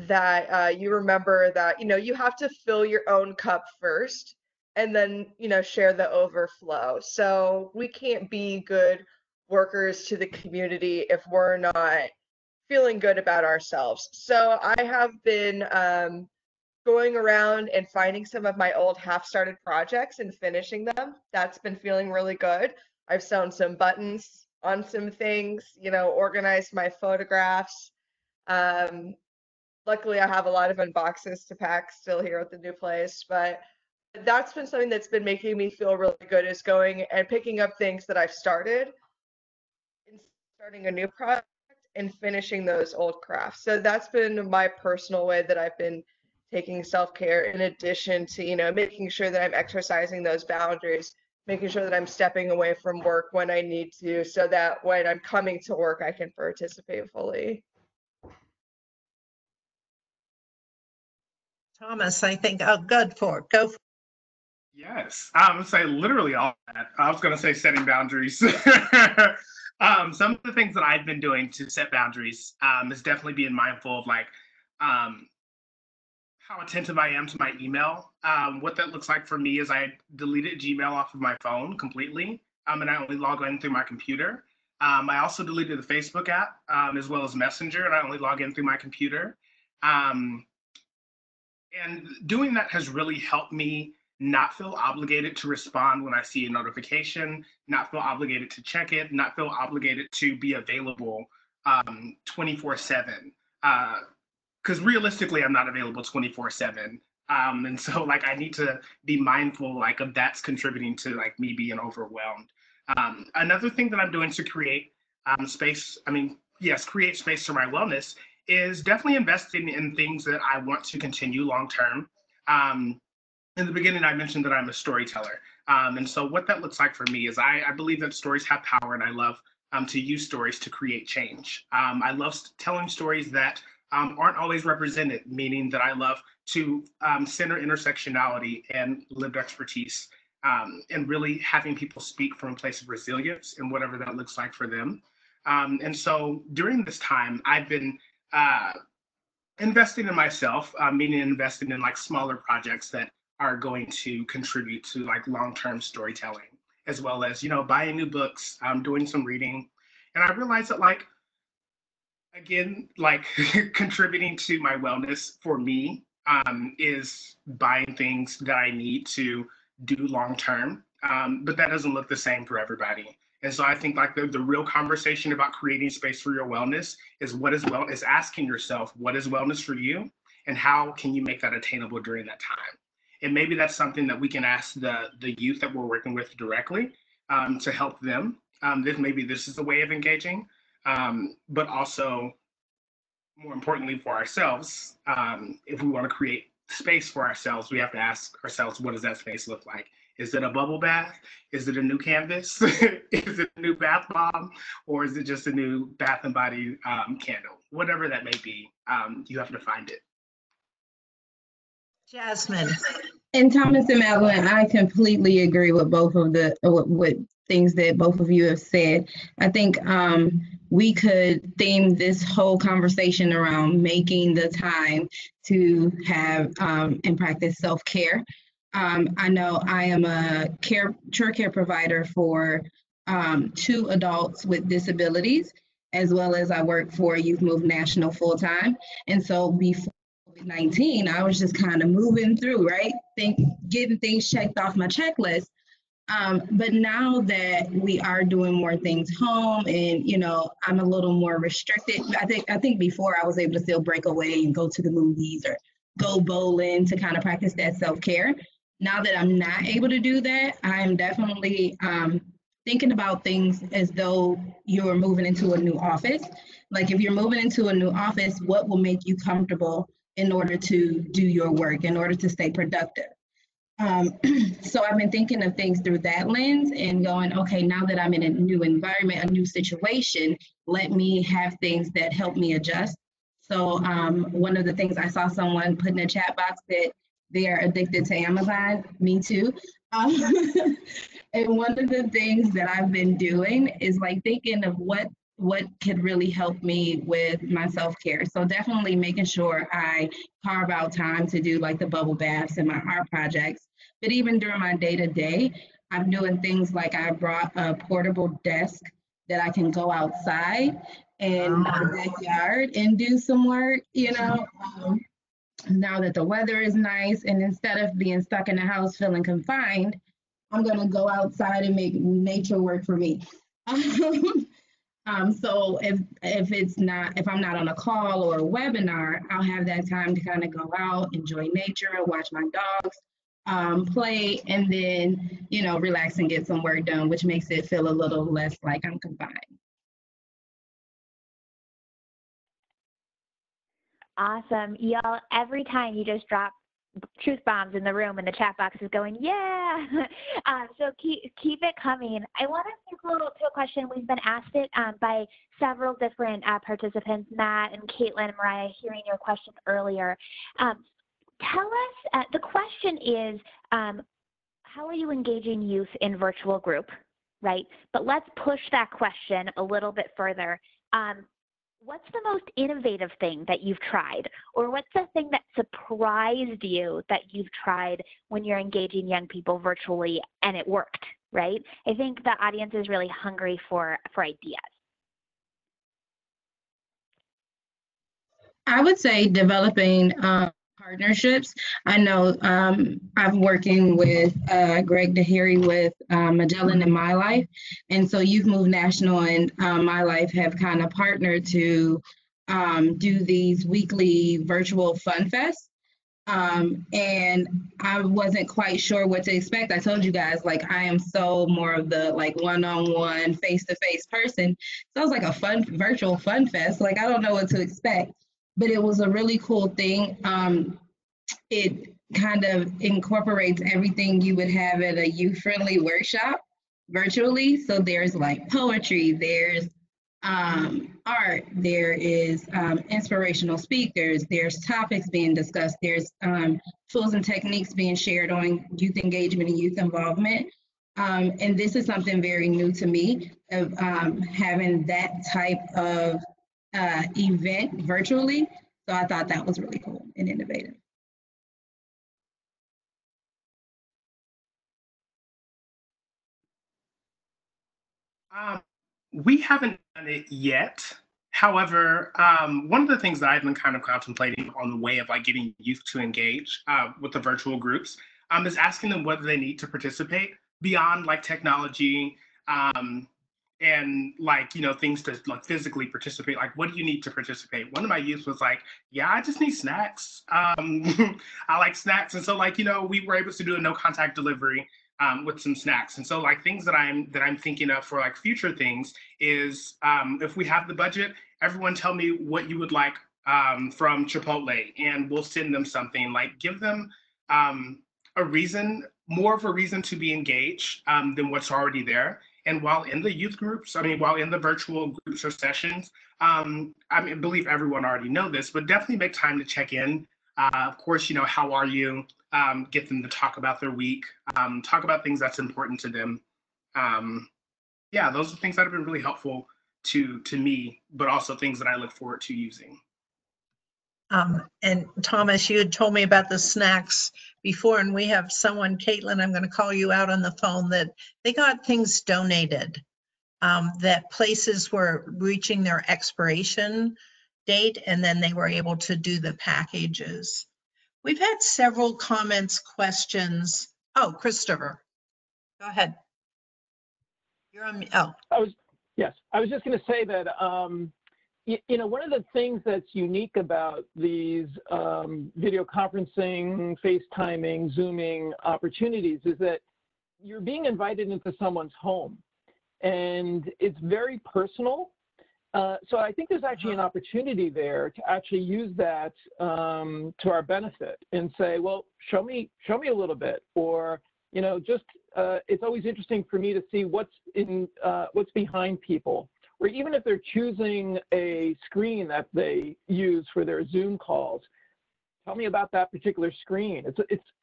Speaker 8: that you remember that, you know, you have to fill your own cup first, and then, you know, share the overflow. So we can't be good workers to the community if we're not feeling good about ourselves. So I have been going around and finding some of my old half-started projects and finishing them. That's been feeling really good. I've sewn some buttons on some things, you know, organized my photographs. Luckily, I have a lot of boxes to pack still here at the new place, but that's been something that's been making me feel really good, is going and picking up things that I've started and starting a new project and finishing those old crafts. So that's been my personal way that I've been taking self-care, in addition to, you know, making sure that I'm exercising those boundaries, making sure that I'm stepping away from work when I need to, so that when I'm coming to work, I can participate fully.
Speaker 3: Thomas, I think, oh, go for it.
Speaker 5: Yes, I would say literally all that. I was going to say setting boundaries. Some of the things that I've been doing to set boundaries is definitely being mindful of like how attentive I am to my email. What that looks like for me is I deleted Gmail off of my phone completely, and I only log in through my computer. I also deleted the Facebook app as well as Messenger, and I only log in through my computer. And doing that has really helped me not feel obligated to respond when I see a notification, not feel obligated to check it, not feel obligated to be available 24/7. Because realistically, I'm not available 24/7. And so like I need to be mindful like of that's contributing to like me being overwhelmed. Another thing that I'm doing to create space, create space for my wellness is definitely investing in things that I want to continue long term. In the beginning, I mentioned that I'm a storyteller. And so what that looks like for me is I believe that stories have power, and I love to use stories to create change. I love telling stories that aren't always represented, meaning that I love to center intersectionality and lived expertise, and really having people speak from a place of resilience and whatever that looks like for them. And so during this time, I've been investing in myself, meaning investing in like smaller projects that are going to contribute to like long-term storytelling, as well as, buying new books, doing some reading. And I realized that like, again, like contributing to my wellness for me is buying things that I need to do long-term. But that doesn't look the same for everybody. And so I think like the real conversation about creating space for your wellness is is asking yourself, what is wellness for you? And how can you make that attainable during that time? And maybe that's something that we can ask the youth that we're working with directly to help them. Maybe this is a way of engaging, but also more importantly for ourselves, if we want to create space for ourselves, we have to ask ourselves, what does that space look like? Is it a bubble bath? Is it a new canvas? Is it a new bath bomb? Or is it just a new Bath and Body candle? Whatever that may be, you have to find it.
Speaker 3: Jasmine.
Speaker 7: And Thomas and Madeline, I completely agree with both of with things that both of you have said. I think we could theme this whole conversation around making the time to have and practice self-care. I know I am a childcare care provider for 2 adults with disabilities, as well as I work for Youth Move National full-time. And so before COVID-19, I was just kind of moving through, right? Getting things checked off my checklist. But now that we are doing more things home and, I'm a little more restricted. I think before I was able to still break away and go to the movies or go bowling to kind of practice that self-care. Now that I'm not able to do that, I am definitely thinking about things as though you're moving into a new office. Like if you're moving into a new office, what will make you comfortable in order to do your work, in order to stay productive? So I've been thinking of things through that lens and going, okay, now that I'm in a new environment, a new situation, let me have things that help me adjust. So one of the things I saw someone put in the chat box that they are addicted to Amazon, me too. And one of the things that I've been doing is like thinking of what could really help me with my self-care. So definitely making sure I carve out time to do like the bubble baths and my art projects. But even during my day-to-day, I'm doing things like I brought a portable desk that I can go outside and my backyard and do some work, now that the weather is nice, and instead of being stuck in the house feeling confined, I'm gonna go outside and make nature work for me. So if I'm not on a call or a webinar, I'll have that time to kind of go out, enjoy nature, watch my dogs, play, and then, relax and get some work done, which makes it feel a little less like I'm confined.
Speaker 4: Awesome. Y'all, every time you just drop truth bombs in the room and the chat box is going, yeah. So keep it coming. I want to circle to a question. We've been asked it by several different participants, Matt and Caitlin and Mariah, hearing your questions earlier. Tell us, the question is, how are you engaging youth in virtual group, right? But let's push that question a little bit further. What's the most innovative thing that you've tried? Or what's the thing that surprised you that you've tried when you're engaging young people virtually and it worked, right? I think the audience is really hungry for ideas.
Speaker 7: I would say developing partnerships. I know I'm working with Greg DeHary with Magellan and My Life. And so Youth Move National and My Life have kind of partnered to do these weekly virtual fun fests. And I wasn't quite sure what to expect. I told you guys, like, I am so more of the like one-on-one, face-to-face person. So it was like a fun virtual fun fest. Like, I don't know what to expect, but it was a really cool thing. It kind of incorporates everything you would have at a youth-friendly workshop virtually. So there's like poetry, there's art, there is inspirational speakers, there's topics being discussed, there's tools and techniques being shared on youth engagement and youth involvement. And this is something very new to me of having that type of event virtually. So I thought that was really cool and innovative.
Speaker 5: We haven't done it yet. However, one of the things that I've been kind of contemplating on the way of like getting youth to engage with the virtual groups is asking them what they need to participate beyond like technology and like, you know, things to like physically participate. Like, what do you need to participate? One of my youth was like, yeah, I just need snacks. I like snacks. And so like, you know, we were able to do a no contact delivery with some snacks. And so like things that I'm thinking of for like future things is if we have the budget, everyone tell me what you would like from Chipotle and we'll send them something. Like give them a reason, more of a reason to be engaged than what's already there. And while in the youth groups, while in the virtual groups or sessions, I believe everyone already know this, but definitely make time to check in. Of course, you know, how are you? Get them to talk about their week, talk about things that's important to them. Yeah, those are things that have been really helpful to me, but also things that I look forward to using.
Speaker 3: And Thomas, you had told me about the snacks before, and we have someone, Caitlin, I'm going to call you out on the phone, that they got things donated, that places were reaching their expiration date, and then they were able to do the packages. We've had several comments, questions. Oh, Christopher, go ahead. You're on. Oh,
Speaker 9: I was just going to say that you know, one of the things that's unique about these video conferencing, FaceTiming, Zooming opportunities is that you're being invited into someone's home, and it's very personal. So I think there's actually an opportunity there to actually use that to our benefit and say, well, show me a little bit, or, you know, just it's always interesting for me to see what's behind people, or even if they're choosing a screen that they use for their Zoom calls, tell me about that particular screen.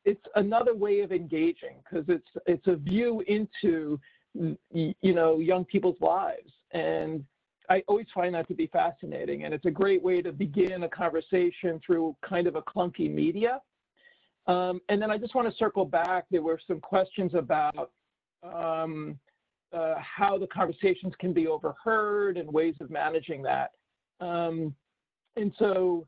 Speaker 9: It's another way of engaging, because it's a view into, you know, young people's lives. And I always find that to be fascinating, and it's a great way to begin a conversation through kind of a clunky media. And then I just want to circle back. There were some questions about how the conversations can be overheard and ways of managing that. And so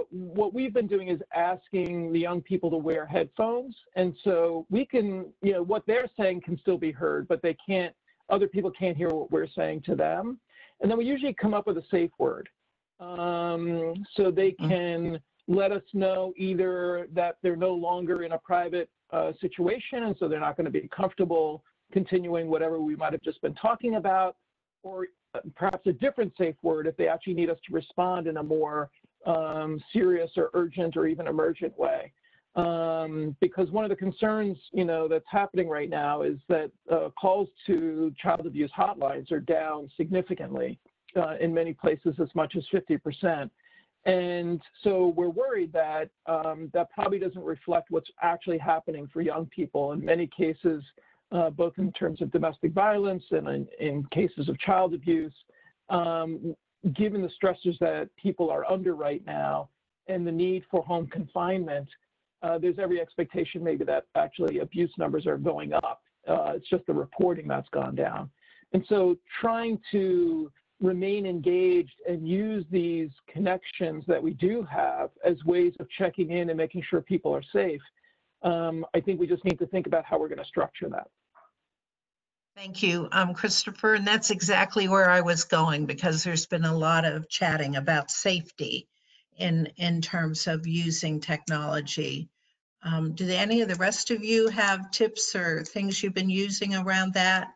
Speaker 9: what we've been doing is asking the young people to wear headphones. And so we can, you know, what they're saying can still be heard, but they can't, other people can't hear what we're saying to them. And then we usually come up with a safe word. So they can let us know either that they're no longer in a private situation, and so they're not going to be comfortable continuing whatever we might have just been talking about, or perhaps a different safe word if they actually need us to respond in a more serious or urgent or even emergent way. Because one of the concerns, you know, that's happening right now is that calls to child abuse hotlines are down significantly, in many places as much as 50%. And so we're worried that that probably doesn't reflect what's actually happening for young people. In many cases, both in terms of domestic violence and in cases of child abuse, given the stressors that people are under right now and the need for home confinement, there's every expectation maybe that actually abuse numbers are going up. It's just the reporting that's gone down. And so trying to remain engaged and use these connections that we do have as ways of checking in and making sure people are safe. I think we just need to think about how we're going to structure that.
Speaker 3: Thank you, Christopher. And that's exactly where I was going, because there's been a lot of chatting about safety in terms of using technology. Do any of the rest of you have tips or things you've been using around that?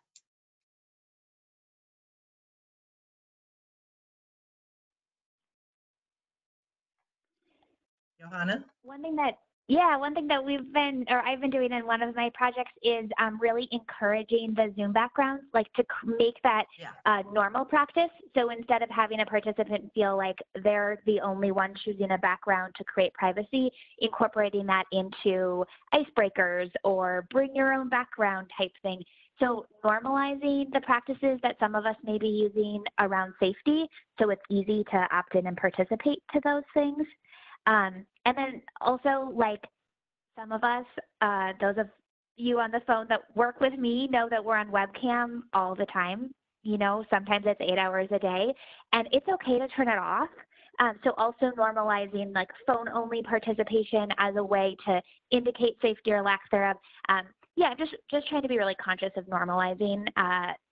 Speaker 3: Johanna?
Speaker 4: One thing that I've been doing in one of my projects is really encouraging the Zoom backgrounds, like to make that normal practice. So instead of having a participant feel like they're the only one choosing a background to create privacy, incorporating that into icebreakers or bring your own background type thing. So normalizing the practices that some of us may be using around safety, so it's easy to opt in and participate to those things. And then also, like, some of us, those of you on the phone that work with me know that we're on webcam all the time. You know, sometimes it's 8 hours a day, and it's okay to turn it off. So also normalizing like phone-only participation as a way to indicate safety or lack thereof. Yeah, just trying to be really conscious of normalizing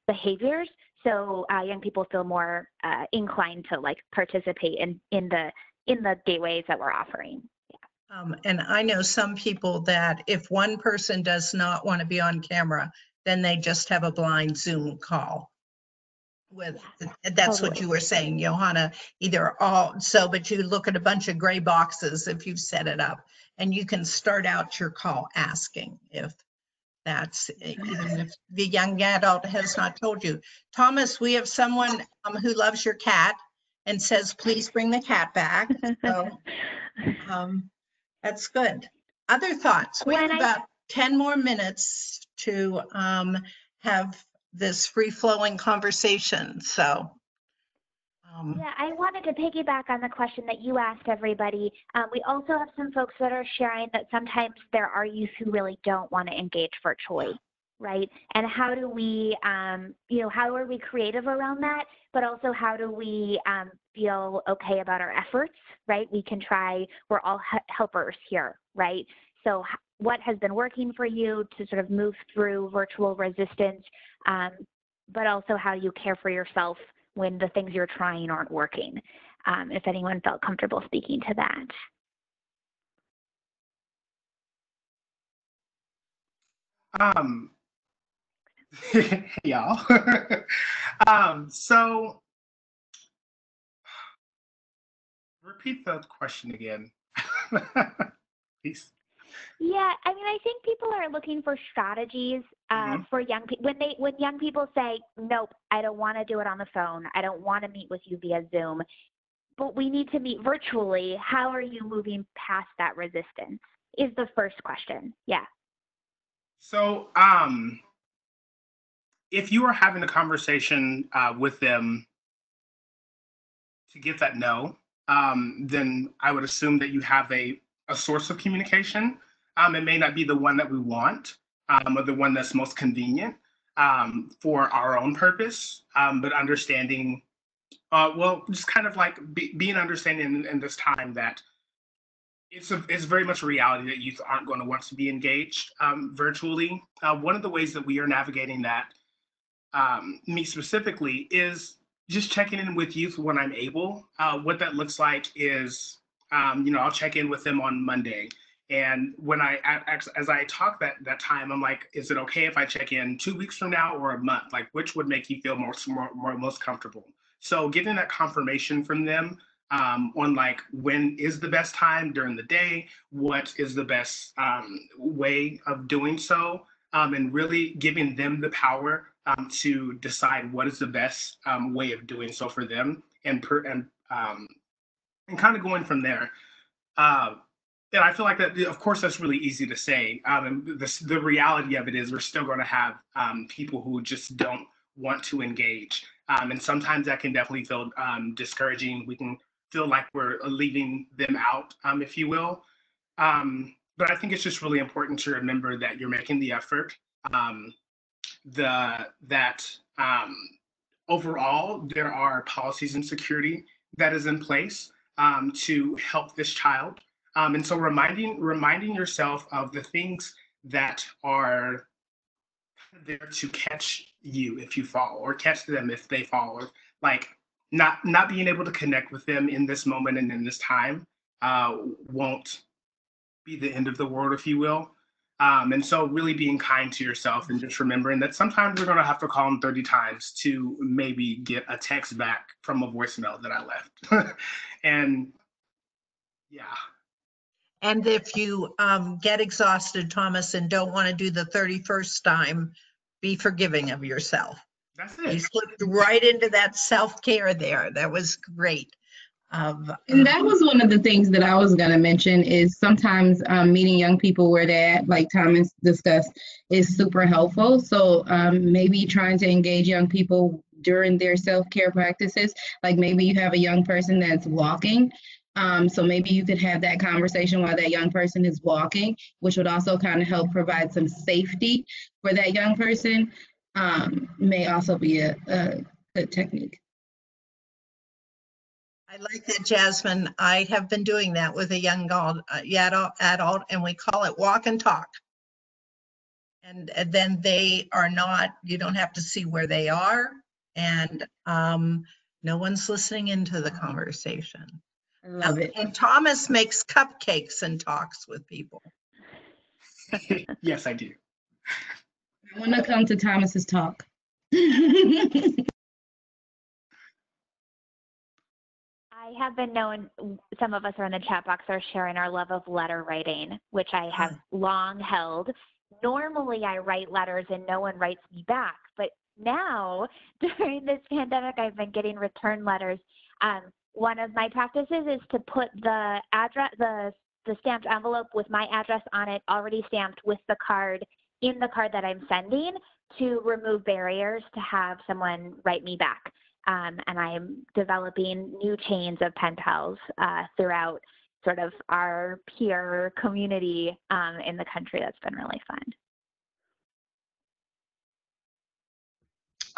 Speaker 4: behaviors so young people feel more inclined to like participate in the gateways that we're offering.
Speaker 3: And I know some people that if one person does not want to be on camera, then they just have a blind Zoom call with, that's what you were saying, Johanna, but you look at a bunch of gray boxes if you've set it up, and you can start out your call asking if that's, even if the young adult has not told you. Thomas, we have someone who loves your cat and says, please bring the cat back. So that's good. Other thoughts? We have about 10 more minutes to have this free-flowing conversation. So.
Speaker 4: Yeah, I wanted to piggyback on the question that you asked everybody. We also have some folks that are sharing that sometimes there are youth who really don't want to engage virtually, right? And how do we, how are we creative around that? But also how do we feel okay about our efforts, right? We can try, we're all helpers here, right? So what has been working for you to sort of move through virtual resistance, but also how you care for yourself when the things you're trying aren't working. If anyone felt comfortable speaking to that.
Speaker 5: Y'all. So repeat the question again, please.
Speaker 4: Yeah, I mean, I think people are looking for strategies for young people. When young people say, nope, I don't want to do it on the phone. I don't want to meet with you via Zoom, but we need to meet virtually. How are you moving past that resistance is the first question. Yeah.
Speaker 5: So if you are having a conversation with them to get that no, then I would assume that you have a source of communication. It may not be the one that we want or the one that's most convenient for our own purpose, but understanding, just kind of like being understanding in this time that it's very much a reality that youth aren't going to want to be engaged virtually. One of the ways that we are navigating that, me specifically, is just checking in with youth when I'm able. What that looks like is, I'll check in with them on Monday. And when as I talk that time, I'm like, is it okay if I check in 2 weeks from now or a month? Like, which would make you feel most comfortable? So getting that confirmation from them on like, when is the best time during the day? What is the best way of doing so? And really giving them the power to decide what is the best way of doing so for them, and kind of going from there. And I feel like that, of course, that's really easy to say. And the reality of it is we're still going to have people who just don't want to engage. And sometimes that can definitely feel discouraging. We can feel like we're leaving them out, if you will. But I think it's just really important to remember that you're making the effort. overall, there are policies and security that is in place to help this child. And so reminding yourself of the things that are there to catch you if you fall, or catch them if they fall, or like not being able to connect with them in this moment and in this time won't be the end of the world, if you will. And so really being kind to yourself and just remembering that sometimes we're going to have to call them 30 times to maybe get a text back from a voicemail that I left. And yeah.
Speaker 3: And if you get exhausted, Thomas, and don't want to do the 31st time, be forgiving of yourself.
Speaker 5: That's
Speaker 3: You
Speaker 5: it.
Speaker 3: slipped right into that self-care there. That was great.
Speaker 7: And that was one of the things that I was going to mention is sometimes meeting young people where they're at, like Thomas discussed, is super helpful. So maybe trying to engage young people during their self-care practices, like maybe you have a young person that's walking. So maybe you could have that conversation while that young person is walking, which would also kind of help provide some safety for that young person. May also be a good technique.
Speaker 3: I like that, Jasmine. I have been doing that with a young adult, and we call it walk and talk. And then they are not, you don't have to see where they are, and no one's listening into the conversation.
Speaker 7: I love it.
Speaker 3: And Thomas makes cupcakes and talks with people.
Speaker 5: Yes, I do.
Speaker 7: I want to come to Thomas's talk.
Speaker 4: I have been known, some of us are in the chat box are sharing our love of letter writing, which I have long held. Normally I write letters and no one writes me back, but now during this pandemic, I've been getting return letters. One of my practices is to put the address, the stamped envelope with my address on it, already stamped with the card in the card that I'm sending, to remove barriers to have someone write me back. And I'm developing new chains of pen pals throughout sort of our peer community in the country. That's been really fun.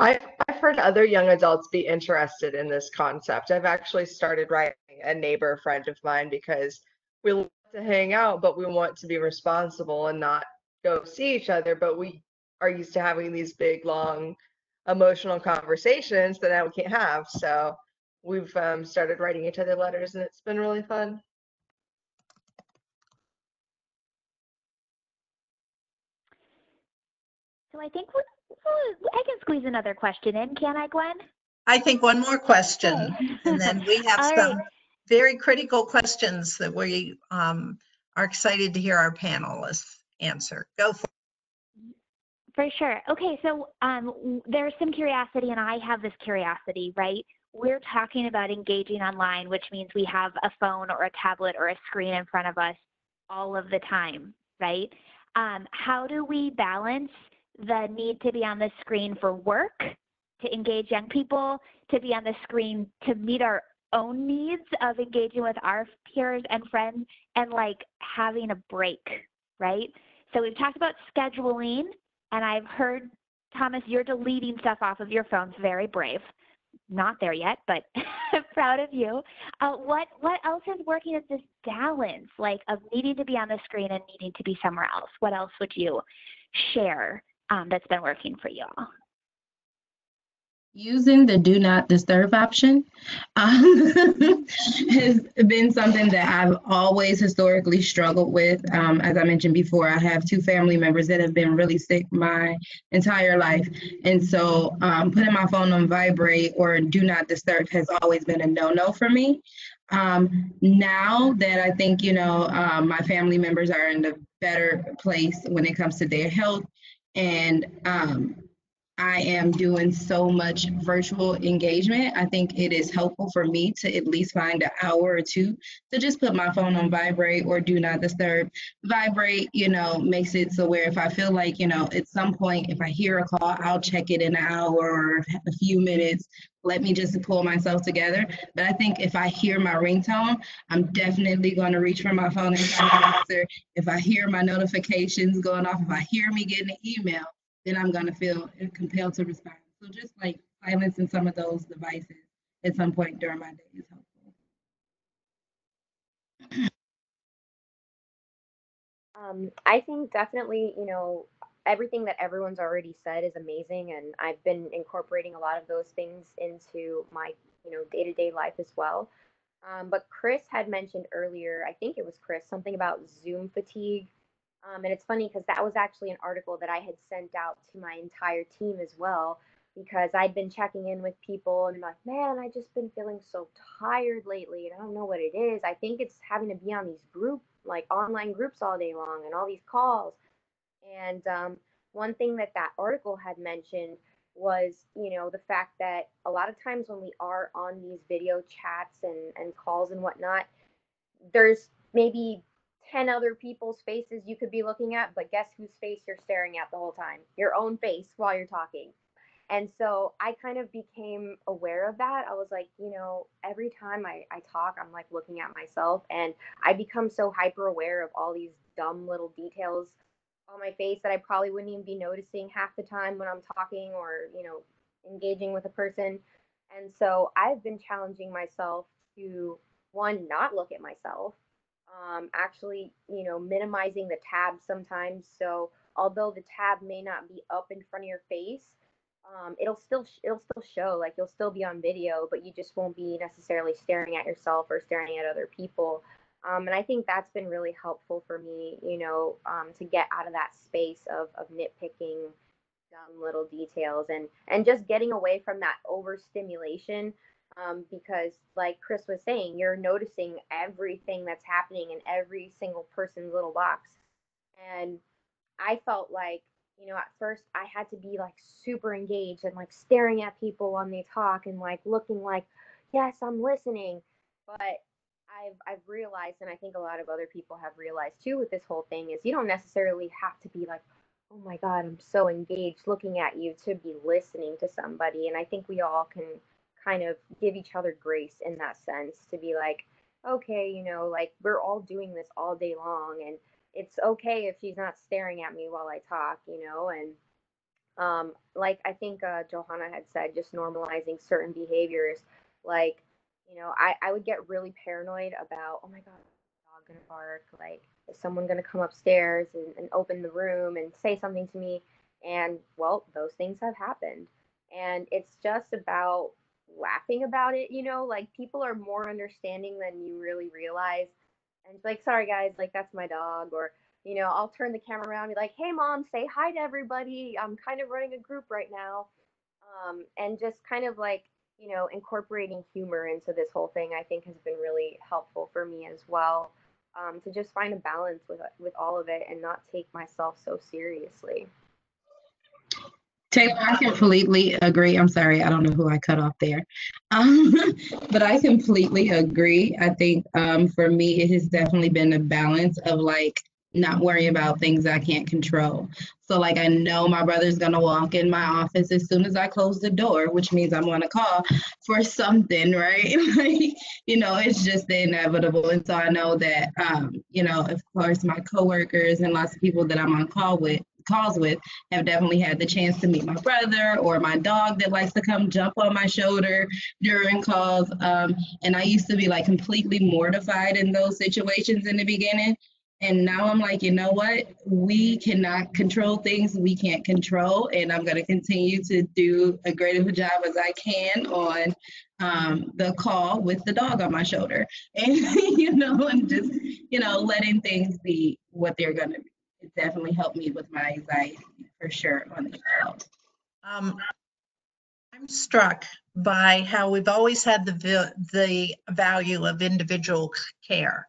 Speaker 8: I've heard other young adults be interested in this concept. I've actually started writing a neighbor friend of mine because we love to hang out, but we want to be responsible and not go see each other. But we are used to having these big, long, emotional conversations that now we can't have. So we've started writing each other letters, and it's been really fun.
Speaker 4: So I think I can squeeze another question in, can I, Gwen?
Speaker 3: I think one more question,
Speaker 4: Okay.
Speaker 3: and then we have
Speaker 4: All
Speaker 3: some
Speaker 4: right.
Speaker 3: very critical questions that we are excited to hear our panelists answer. Go for it.
Speaker 4: For sure. Okay, so there's some curiosity, and I have this curiosity, right? We're talking about engaging online, which means we have a phone or a tablet or a screen in front of us all of the time, right? How do we balance the need to be on the screen for work, to engage young people, to be on the screen to meet our own needs of engaging with our peers and friends, and like having a break, right? So we've talked about scheduling, and I've heard, Thomas, you're deleting stuff off of your phones. Very brave. Not there yet, but proud of you. What else is working as this balance, like of needing to be on the screen and needing to be somewhere else? What else would you share that's been working for you all?
Speaker 7: Using the do not disturb option has been something that I've always historically struggled with. As I mentioned before, I have 2 family members that have been really sick my entire life. And so putting my phone on vibrate or do not disturb has always been a no-no for me. Now that I think, my family members are in a better place when it comes to their health, and I am doing so much virtual engagement, I think it is helpful for me to at least find an hour or 2 to just put my phone on vibrate or do not disturb. Vibrate, makes it so where if I feel like, at some point, if I hear a call, I'll check it in an hour or a few minutes. Let me just pull myself together. But I think if I hear my ringtone, I'm definitely going to reach for my phone and try to answer. If I hear my notifications going off, if I hear me getting an email, then I'm going to feel compelled to respond. So just like silencing some of those devices at some point during my day is helpful.
Speaker 6: I think definitely, you know, everything that everyone's already said is amazing, and I've been incorporating a lot of those things into my, you know, day-to-day life as well. But Chris had mentioned earlier, I think it was Chris, something about Zoom fatigue. And it's funny because that was actually an article that I had sent out to my entire team as well, because I'd been checking in with people and like, man, I just been feeling so tired lately, and I don't know what it is. I think it's having to be on these like online groups all day long and all these calls. And one thing that that article had mentioned was, you know, the fact that a lot of times when we are on these video chats and calls and whatnot, there's maybe 10 other people's faces you could be looking at, but guess whose face you're staring at the whole time? Your own face while you're talking. And so I kind of became aware of that. I was like, you know, every time I talk, I'm like looking at myself, and I become so hyper aware of all these dumb little details on my face that I probably wouldn't even be noticing half the time when I'm talking or, you know, engaging with a person. And so I've been challenging myself to, one, not look at myself, actually, you know, minimizing the tabs sometimes. So although the tab may not be up in front of your face, it'll still show, like you'll still be on video, but you just won't be necessarily staring at yourself or staring at other people. And I think that's been really helpful for me, you know, to get out of that space of nitpicking dumb little details and just getting away from that overstimulation. Because like Chris was saying, you're noticing everything that's happening in every single person's little box. And I felt like, you know, at first I had to be like super engaged and like staring at people when they talk and like looking like, yes, I'm listening. But I've realized, and I think a lot of other people have realized too with this whole thing, is you don't necessarily have to be like, oh my God, I'm so engaged looking at you to be listening to somebody. And I think we all can kind of give each other grace in that sense to be like, okay, you know, like we're all doing this all day long, and it's okay if she's not staring at me while I talk, you know. And like I think Johanna had said, just normalizing certain behaviors. Like, you know, I would get really paranoid about, oh my God, dog gonna bark? Like, is someone gonna come upstairs and open the room and say something to me? And well, those things have happened. And it's just about laughing about it, you know, like people are more understanding than you really realize. And it's like, sorry guys, like that's my dog. Or, you know, I'll turn the camera around and be like, hey mom, say hi to everybody. I'm kind of running a group right now. And just kind of like, you know, incorporating humor into this whole thing, I think has been really helpful for me as well. To just find a balance with all of it and not take myself so seriously.
Speaker 7: Taylor, I completely agree. I'm sorry, I don't know who I cut off there. Um, but I completely agree. I think for me, it has definitely been a balance of like not worrying about things I can't control. So like I know my brother's gonna walk in my office as soon as I close the door, which means I'm gonna call for something, right? Like, you know, it's just the inevitable. And so I know that you know, of course my coworkers and lots of people that I'm on calls with have definitely had the chance to meet my brother or my dog that likes to come jump on my shoulder during calls. And I used to be like completely mortified in those situations in the beginning. And now I'm like, you know what? We cannot control things we can't control. And I'm going to continue to do a great of a job as I can on the call with the dog on my shoulder. And, you know, and just, you know, letting things be what they're going to be. It definitely helped me with my anxiety for sure on the show.
Speaker 3: I'm struck by how we've always had the value of individual care.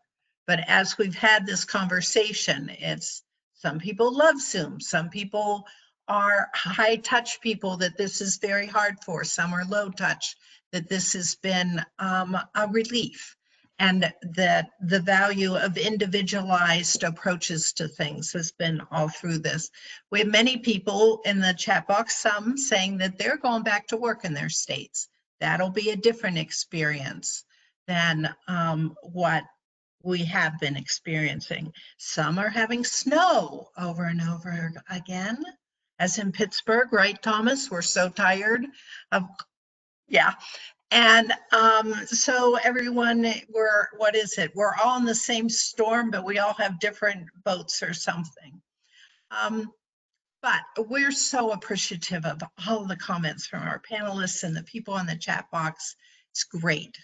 Speaker 3: But as we've had this conversation, it's some people love Zoom, some people are high touch people that this is very hard for, some are low touch, that this has been a relief. And that the value of individualized approaches to things has been all through this. We have many people in the chat box, some saying that they're going back to work in their states. That'll be a different experience than what we have been experiencing. Some are having snow over and over again. as in Pittsburgh, right, Thomas? We're so tired of, yeah. And so everyone, what is it? We're all in the same storm, but we all have different boats or something. But we're so appreciative of all of the comments from our panelists and the people in the chat box. It's great.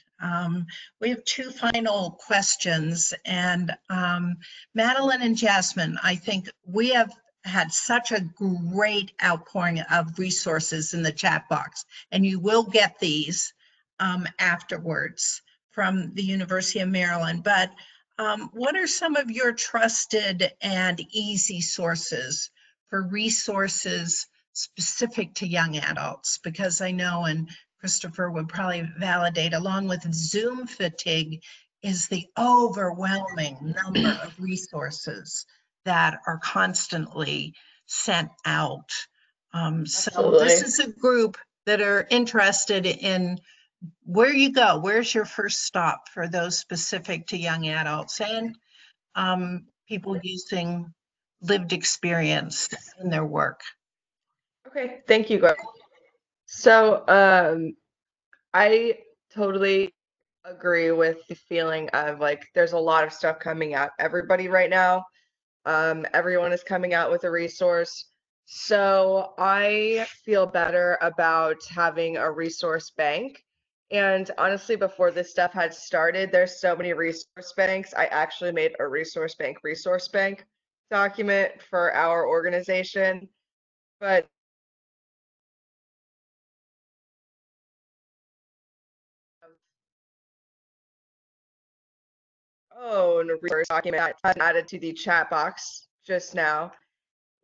Speaker 3: We have two final questions, and Madeline and Jasmine, I think we have had such a great outpouring of resources in the chat box, and you will get these afterwards from the University of Maryland. But what are some of your trusted and easy sources for resources specific to young adults? Because I know, and Christopher would probably validate, along with Zoom fatigue, is the overwhelming number of resources that are constantly sent out. So this is a group that are interested in where you go. Where's your first stop for those specific to young adults and people using lived experience in their work?
Speaker 8: Okay, thank you, Gwen. So I totally agree with the feeling of like there's a lot of stuff coming out everybody right now. Everyone is coming out with a resource. So I feel better about having a resource bank. And honestly, before this stuff had started, there's so many resource banks. I actually made a resource bank document for our organization. But own resource document added to the chat box just now.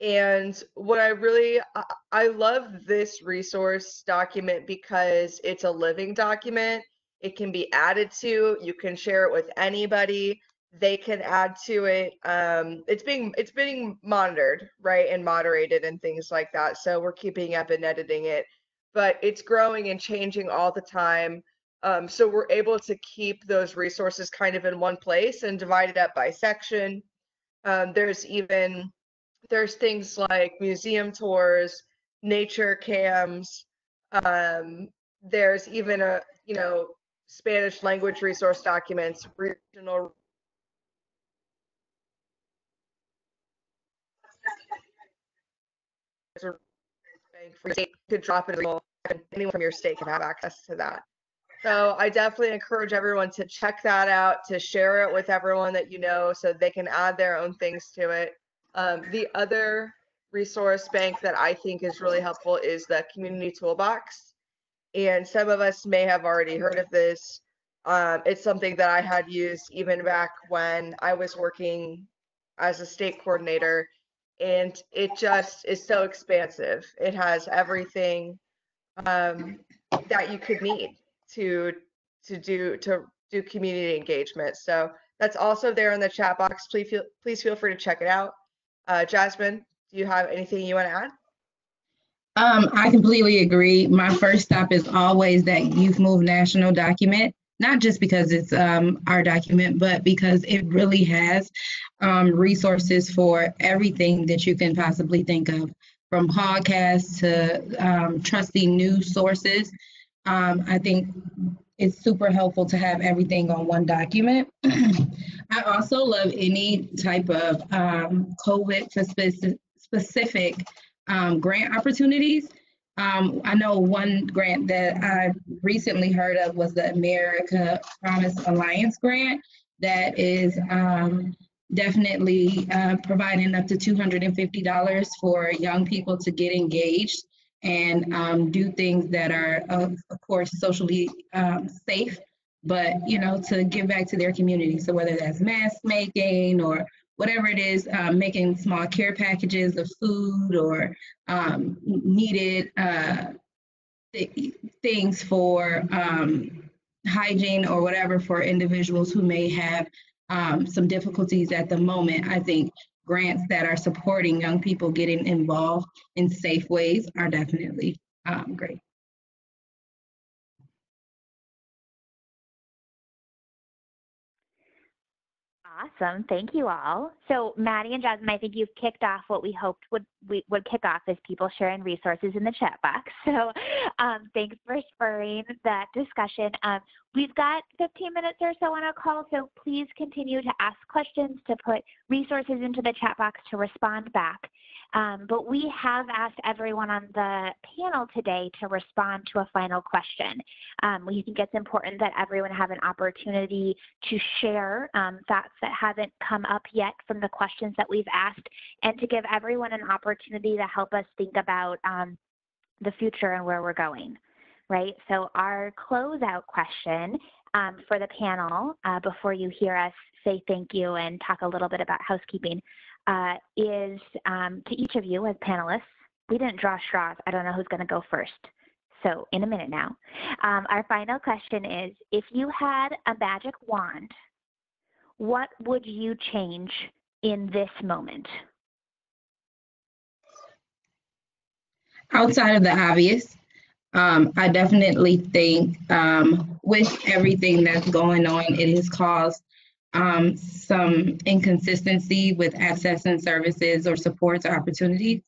Speaker 8: And what I love this resource document because it's a living document. It can be added to, you can share it with anybody. They can add to it. It's being monitored, right, and moderated and things like that. So we're keeping up and editing it, but it's growing and changing all the time. So we're able to keep those resources kind of in one place and divide it up by section. There's things like museum tours, nature cams. There's even a, Spanish language resource documents, regional. State could drop it. Anyone from your state can have access to that. So I definitely encourage everyone to check that out, to share it with everyone that you know so they can add their own things to it. The other resource bank that I think is really helpful is the Community Toolbox. And some of us may have already heard of this. It's something that I had used even back when I was working as a state coordinator. And it just is so expansive. It has everything that you could need to do community engagement. So that's also there in the chat box. Please feel free to check it out. Jasmine, do you have anything you want to add?
Speaker 7: I completely agree. My first stop is always that Youth Move National document, not just because it's our document, but because it really has resources for everything that you can possibly think of, from podcasts to trusting news sources. I think it's super helpful to have everything on one document. I also love any type of COVID specific grant opportunities. I know one grant that I recently heard of was the America Promise Alliance grant that is definitely providing up to $250 for young people to get engaged and do things that are, of course, socially safe, but, to give back to their community. So whether that's mask making or whatever it is, making small care packages of food or needed things for hygiene or whatever for individuals who may have some difficulties at the moment. I think grants that are supporting young people getting involved in safe ways are definitely great.
Speaker 4: Awesome. Thank you all. So Maddie and Jasmine, I think you've kicked off what we hoped would kick off as people sharing resources in the chat box. So thanks for spurring that discussion. We've got 15 minutes or so on our call, so please continue to ask questions, to put resources into the chat box to respond back. But we have asked everyone on the panel today to respond to a final question. We think it's important that everyone have an opportunity to share thoughts that haven't come up yet from the questions that we've asked, and to give everyone an opportunity to help us think about the future and where we're going, right? So our closeout question for the panel, before you hear us say thank you and talk a little bit about housekeeping, is to each of you as panelists. We didn't draw straws. I don't know who's going to go first. So in a minute now. Our final question is, if you had a magic wand, what would you change in this moment?
Speaker 7: Outside of the obvious, I definitely think with everything that's going on, it has caused some inconsistency with accessing services or supports or opportunities.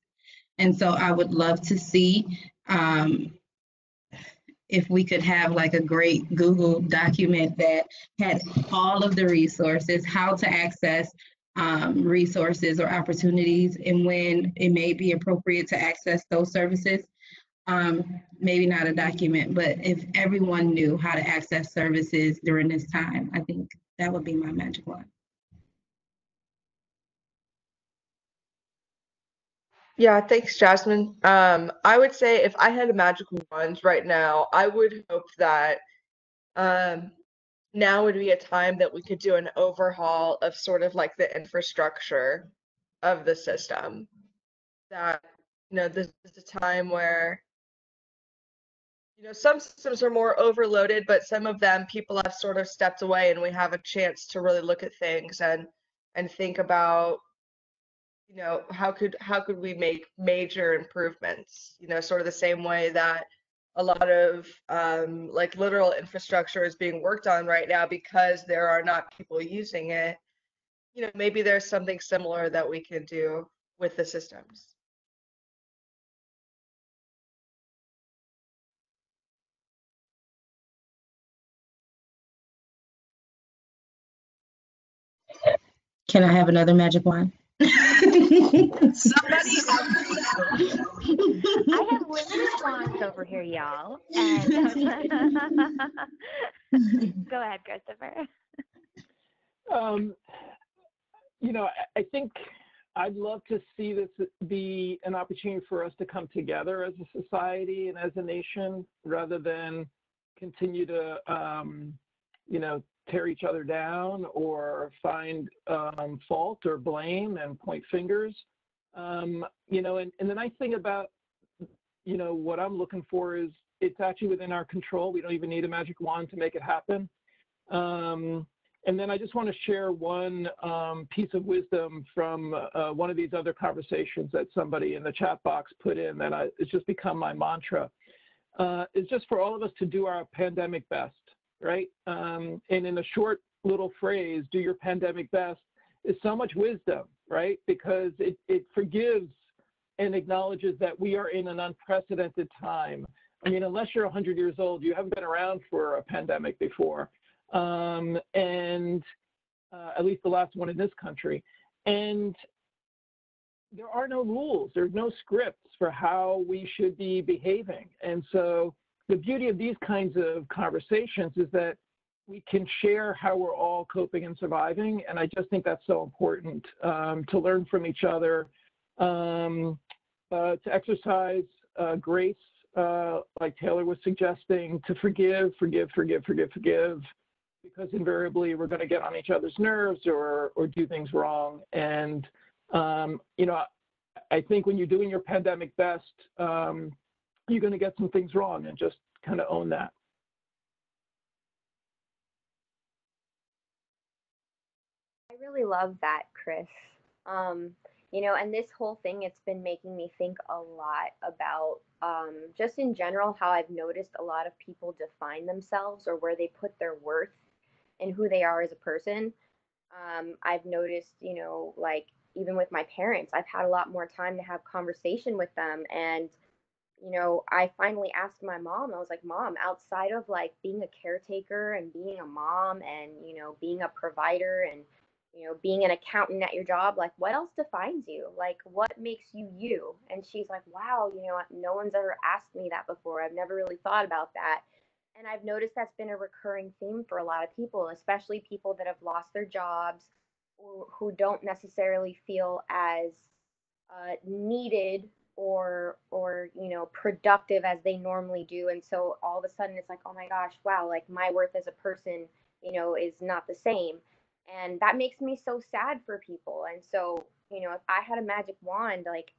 Speaker 7: And so I would love to see if we could have like a great Google document that had all of the resources, how to access resources or opportunities, and when it may be appropriate to access those services. Maybe not a document, but if everyone knew how to access services during this time, I think that would be my magic wand.
Speaker 8: Yeah, thanks, Jasmine. I would say if I had a magic wand right now, I would hope that now would be a time that we could do an overhaul of sort of like the infrastructure of the system. That, this is a time where, some systems are more overloaded, but some of them people have sort of stepped away, and we have a chance to really look at things and think about, how could we make major improvements, sort of the same way that a lot of like literal infrastructure is being worked on right now because there are not people using it. Maybe there's something similar that we can do with the systems.
Speaker 7: Can I have another magic wand?
Speaker 3: Somebody
Speaker 4: I have limited wands over here, y'all. And go ahead, Christopher.
Speaker 9: I think I'd love to see this be an opportunity for us to come together as a society and as a nation, rather than continue to, tear each other down or find fault or blame and point fingers. And the nice thing about, what I'm looking for is it's actually within our control. We don't even need a magic wand to make it happen. And then I just want to share one piece of wisdom from one of these other conversations that somebody in the chat box put in that it's just become my mantra. It's just for all of us to do our pandemic best, right? And in a short little phrase, do your pandemic best, is so much wisdom, right? Because it forgives and acknowledges that we are in an unprecedented time. I mean, unless you're 100 years old, you haven't been around for a pandemic before. And at least the last one in this country. And there are no rules, there's no scripts for how we should be behaving. And so the beauty of these kinds of conversations is that we can share how we're all coping and surviving. And I just think that's so important, to learn from each other, to exercise grace, like Taylor was suggesting, to forgive, because invariably we're going to get on each other's nerves or do things wrong. And, I think when you're doing your pandemic best, you're going to get some things wrong, and just kind of own that.
Speaker 6: I really love that, Chris. And this whole thing, it's been making me think a lot about just in general how I've noticed a lot of people define themselves or where they put their worth and who they are as a person. I've noticed, like even with my parents, I've had a lot more time to have conversation with them. And, I finally asked my mom, I was like, Mom, outside of like being a caretaker and being a mom and, being a provider and, being an accountant at your job, like what else defines you? Like what makes you you? And she's like, wow, no one's ever asked me that before. I've never really thought about that. And I've noticed that's been a recurring theme for a lot of people, especially people that have lost their jobs or who don't necessarily feel as needed or productive as they normally do. And so all of a sudden it's like, oh my gosh, wow, like my worth as a person, is not the same. And that makes me so sad for people. And so, if I had a magic wand, like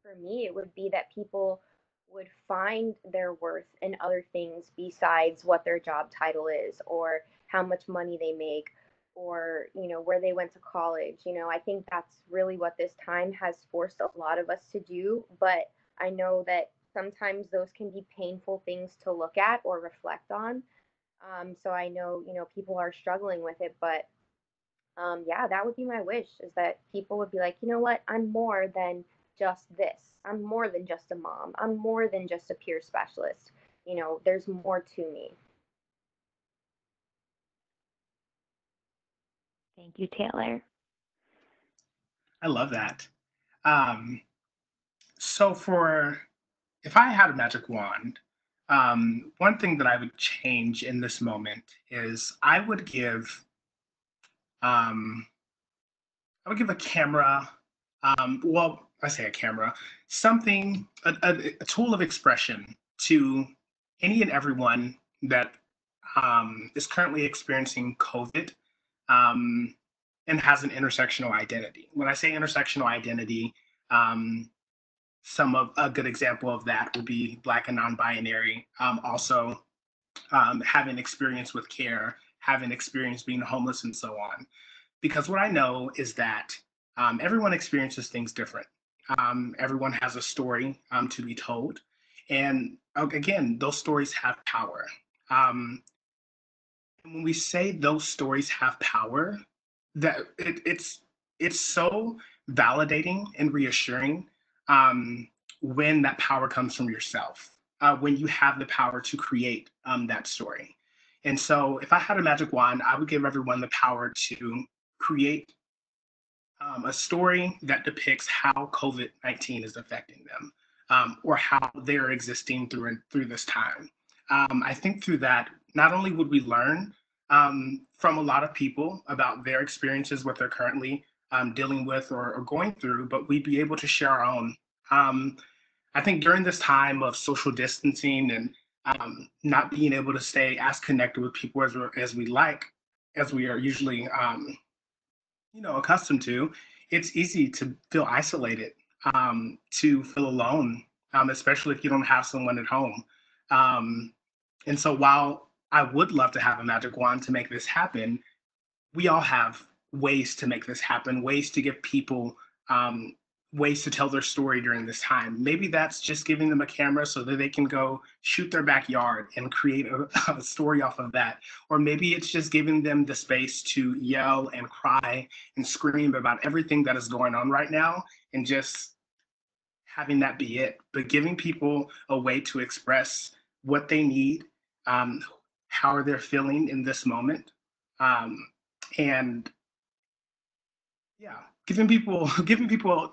Speaker 6: for me, it would be that people would find their worth in other things besides what their job title is or how much money they make or where they went to college. I think that's really what this time has forced a lot of us to do. But I know that sometimes those can be painful things to look at or reflect on. So I know people are struggling with it. But yeah, that would be my wish, is that people would be like, you know what, I'm more than just this. I'm more than just a mom. I'm more than just a peer specialist. There's more to me.
Speaker 4: Thank you, Taylor.
Speaker 5: I love that. Um, so if I had a magic wand, one thing that I would change in this moment is um, I would give a camera, well, I say a camera, a tool of expression to any and everyone that is currently experiencing COVID um, and has an intersectional identity. When I say intersectional identity, um, a good example of that would be Black and non-binary. Also, having experience with care, having experience being homeless, and so on. Because what I know is that everyone experiences things different. Everyone has a story to be told. And again, those stories have power. When we say those stories have power, that it's so validating and reassuring when that power comes from yourself, when you have the power to create that story. And so if I had a magic wand, I would give everyone the power to create a story that depicts how COVID-19 is affecting them, or how they're existing through this time. I think through that, not only would we learn from a lot of people about their experiences, what they're currently dealing with or going through, but we'd be able to share our own. I think during this time of social distancing and not being able to stay as connected with people as we are usually accustomed to, it's easy to feel isolated, to feel alone, especially if you don't have someone at home. Um, and so while I would love to have a magic wand to make this happen, we all have ways to make this happen, ways to give people ways to tell their story during this time. Maybe that's just giving them a camera so that they can go shoot their backyard and create a story off of that. Or maybe it's just giving them the space to yell and cry and scream about everything that is going on right now and just having that be it. But giving people a way to express what they need, how are they feeling in this moment. And yeah, giving people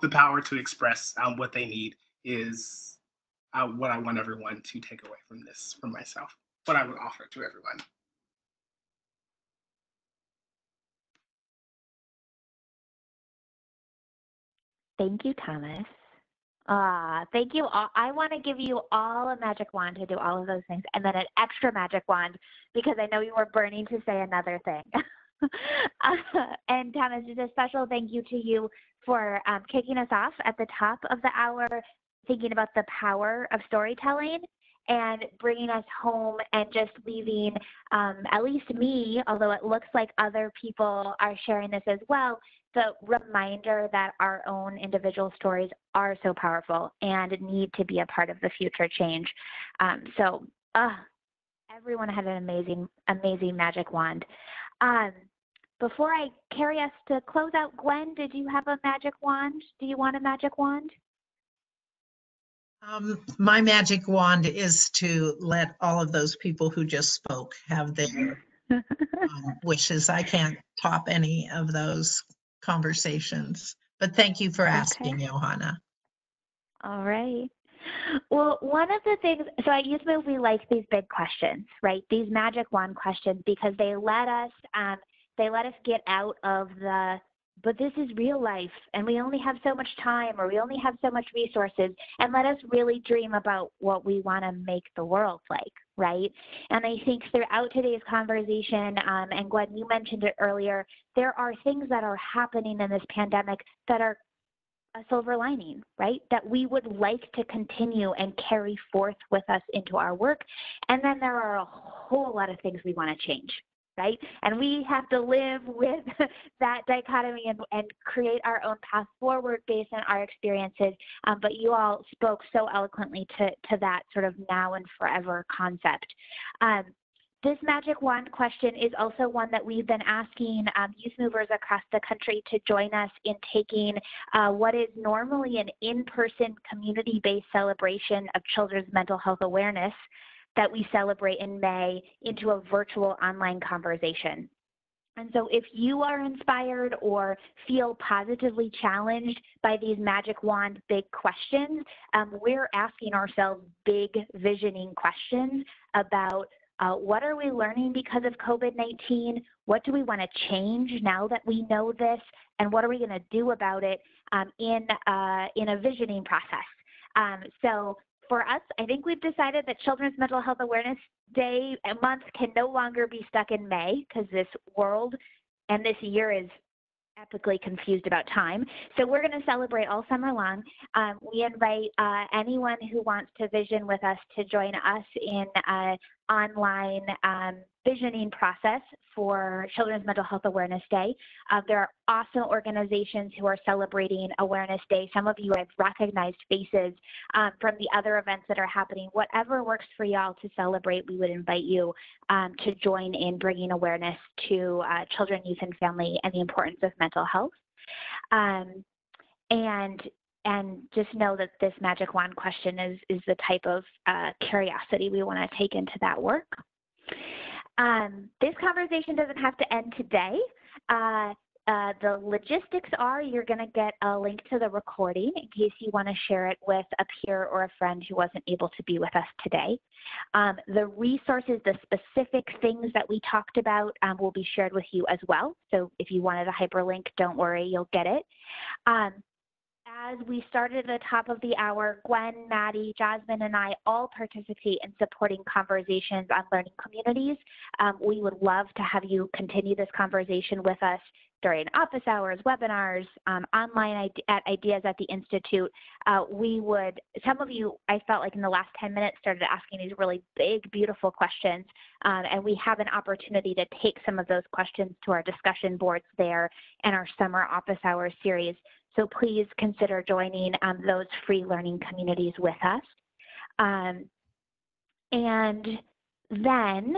Speaker 5: the power to express what they need is what I want everyone to take away from myself. What I would offer to everyone.
Speaker 4: Thank you, Thomas. Thank you all. I want to give you all a magic wand to do all of those things, and then an extra magic wand because I know you were burning to say another thing. And Thomas, just a special thank you to you for kicking us off at the top of the hour, thinking about the power of storytelling and bringing us home and just leaving, at least me, although it looks like other people are sharing this as well, the reminder that our own individual stories are so powerful and need to be a part of the future change. So everyone had an amazing, amazing magic wand. before I carry us to close out, Gwen, did you have a magic wand? Do you want a magic wand?
Speaker 3: My magic wand is to let all of those people who just spoke have their wishes. I can't top any of those conversations, but thank you for asking, Johanna.
Speaker 4: All right. Well, one of the things, so at Youth Move, we like these big questions, right? These magic wand questions, because they let us get out of the, but this is real life and we only have so much time, or we only have so much resources, and let us really dream about what we want to make the world like, right? And I think throughout today's conversation, and Gwen, you mentioned it earlier, there are things that are happening in this pandemic that are a silver lining, right? That we would like to continue and carry forth with us into our work. And then there are a whole lot of things we want to change, right? And we have to live with that dichotomy and create our own path forward based on our experiences. But you all spoke so eloquently to that sort of now and forever concept. This magic wand question is also one that we've been asking youth movers across the country to join us in taking what is normally an in-person community-based celebration of children's mental health awareness that we celebrate in May into a virtual online conversation. And so if you are inspired or feel positively challenged by these magic wand big questions, we're asking ourselves big visioning questions about what are we learning because of COVID-19? What do we want to change now that we know this? And what are we going to do about it in a visioning process? So for us, I think we've decided that Children's Mental Health Awareness Day and month can no longer be stuck in May, because this world and this year is epically confused about time. So we're going to celebrate all summer long. We invite anyone who wants to vision with us to join us in an online visioning process for Children's Mental Health Awareness Day. There are awesome organizations who are celebrating Awareness Day. Some of you have recognized faces from the other events that are happening. Whatever works for y'all to celebrate, we would invite you to join in bringing awareness to children, youth, and family and the importance of mental health. And just know that this magic wand question is the type of curiosity we want to take into that work. This conversation doesn't have to end today. The logistics are you're going to get a link to the recording in case you want to share it with a peer or a friend who wasn't able to be with us today. The resources, the specific things that we talked about will be shared with you as well. So if you wanted a hyperlink, don't worry, you'll get it. As we started at the top of the hour, Gwen, Maddie, Jasmine, and I all participate in supporting conversations on learning communities. We would love to have you continue this conversation with us during office hours, webinars, online at Ideas at the Institute. Some of you, I felt like in the last 10 minutes, started asking these really big, beautiful questions. And we have an opportunity to take some of those questions to our discussion boards there in our summer office hours series. So please consider joining those free learning communities with us. And then,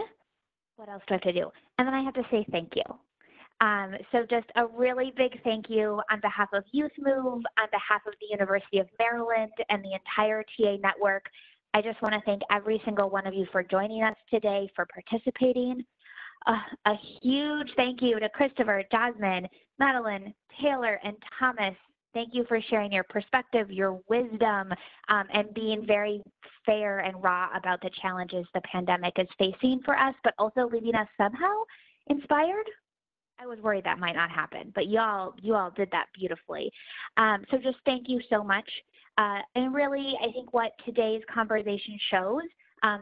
Speaker 4: what else do I have to do? And then I have to say thank you. So just a really big thank you on behalf of Youth Move, on behalf of the University of Maryland and the entire TA network. I just want to thank every single one of you for joining us today, for participating. A huge thank you to Christopher, Jasmine, Madeline, Taylor, and Thomas. Thank you for sharing your perspective, your wisdom, and being very fair and raw about the challenges the pandemic is facing for us, but also leaving us somehow inspired. I was worried that might not happen, but you all did that beautifully. So just thank you so much. And really, I think what today's conversation shows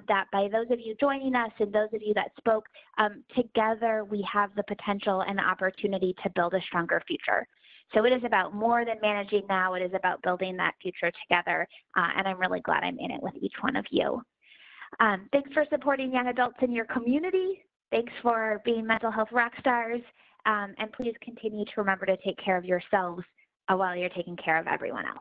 Speaker 4: that by those of you joining us and those of you that spoke, together we have the potential and the opportunity to build a stronger future. So it is about more than managing now, it is about building that future together. And I'm really glad I'm in it with each one of you. Thanks for supporting young adults in your community. Thanks for being mental health rock stars. And please continue to remember to take care of yourselves while you're taking care of everyone else.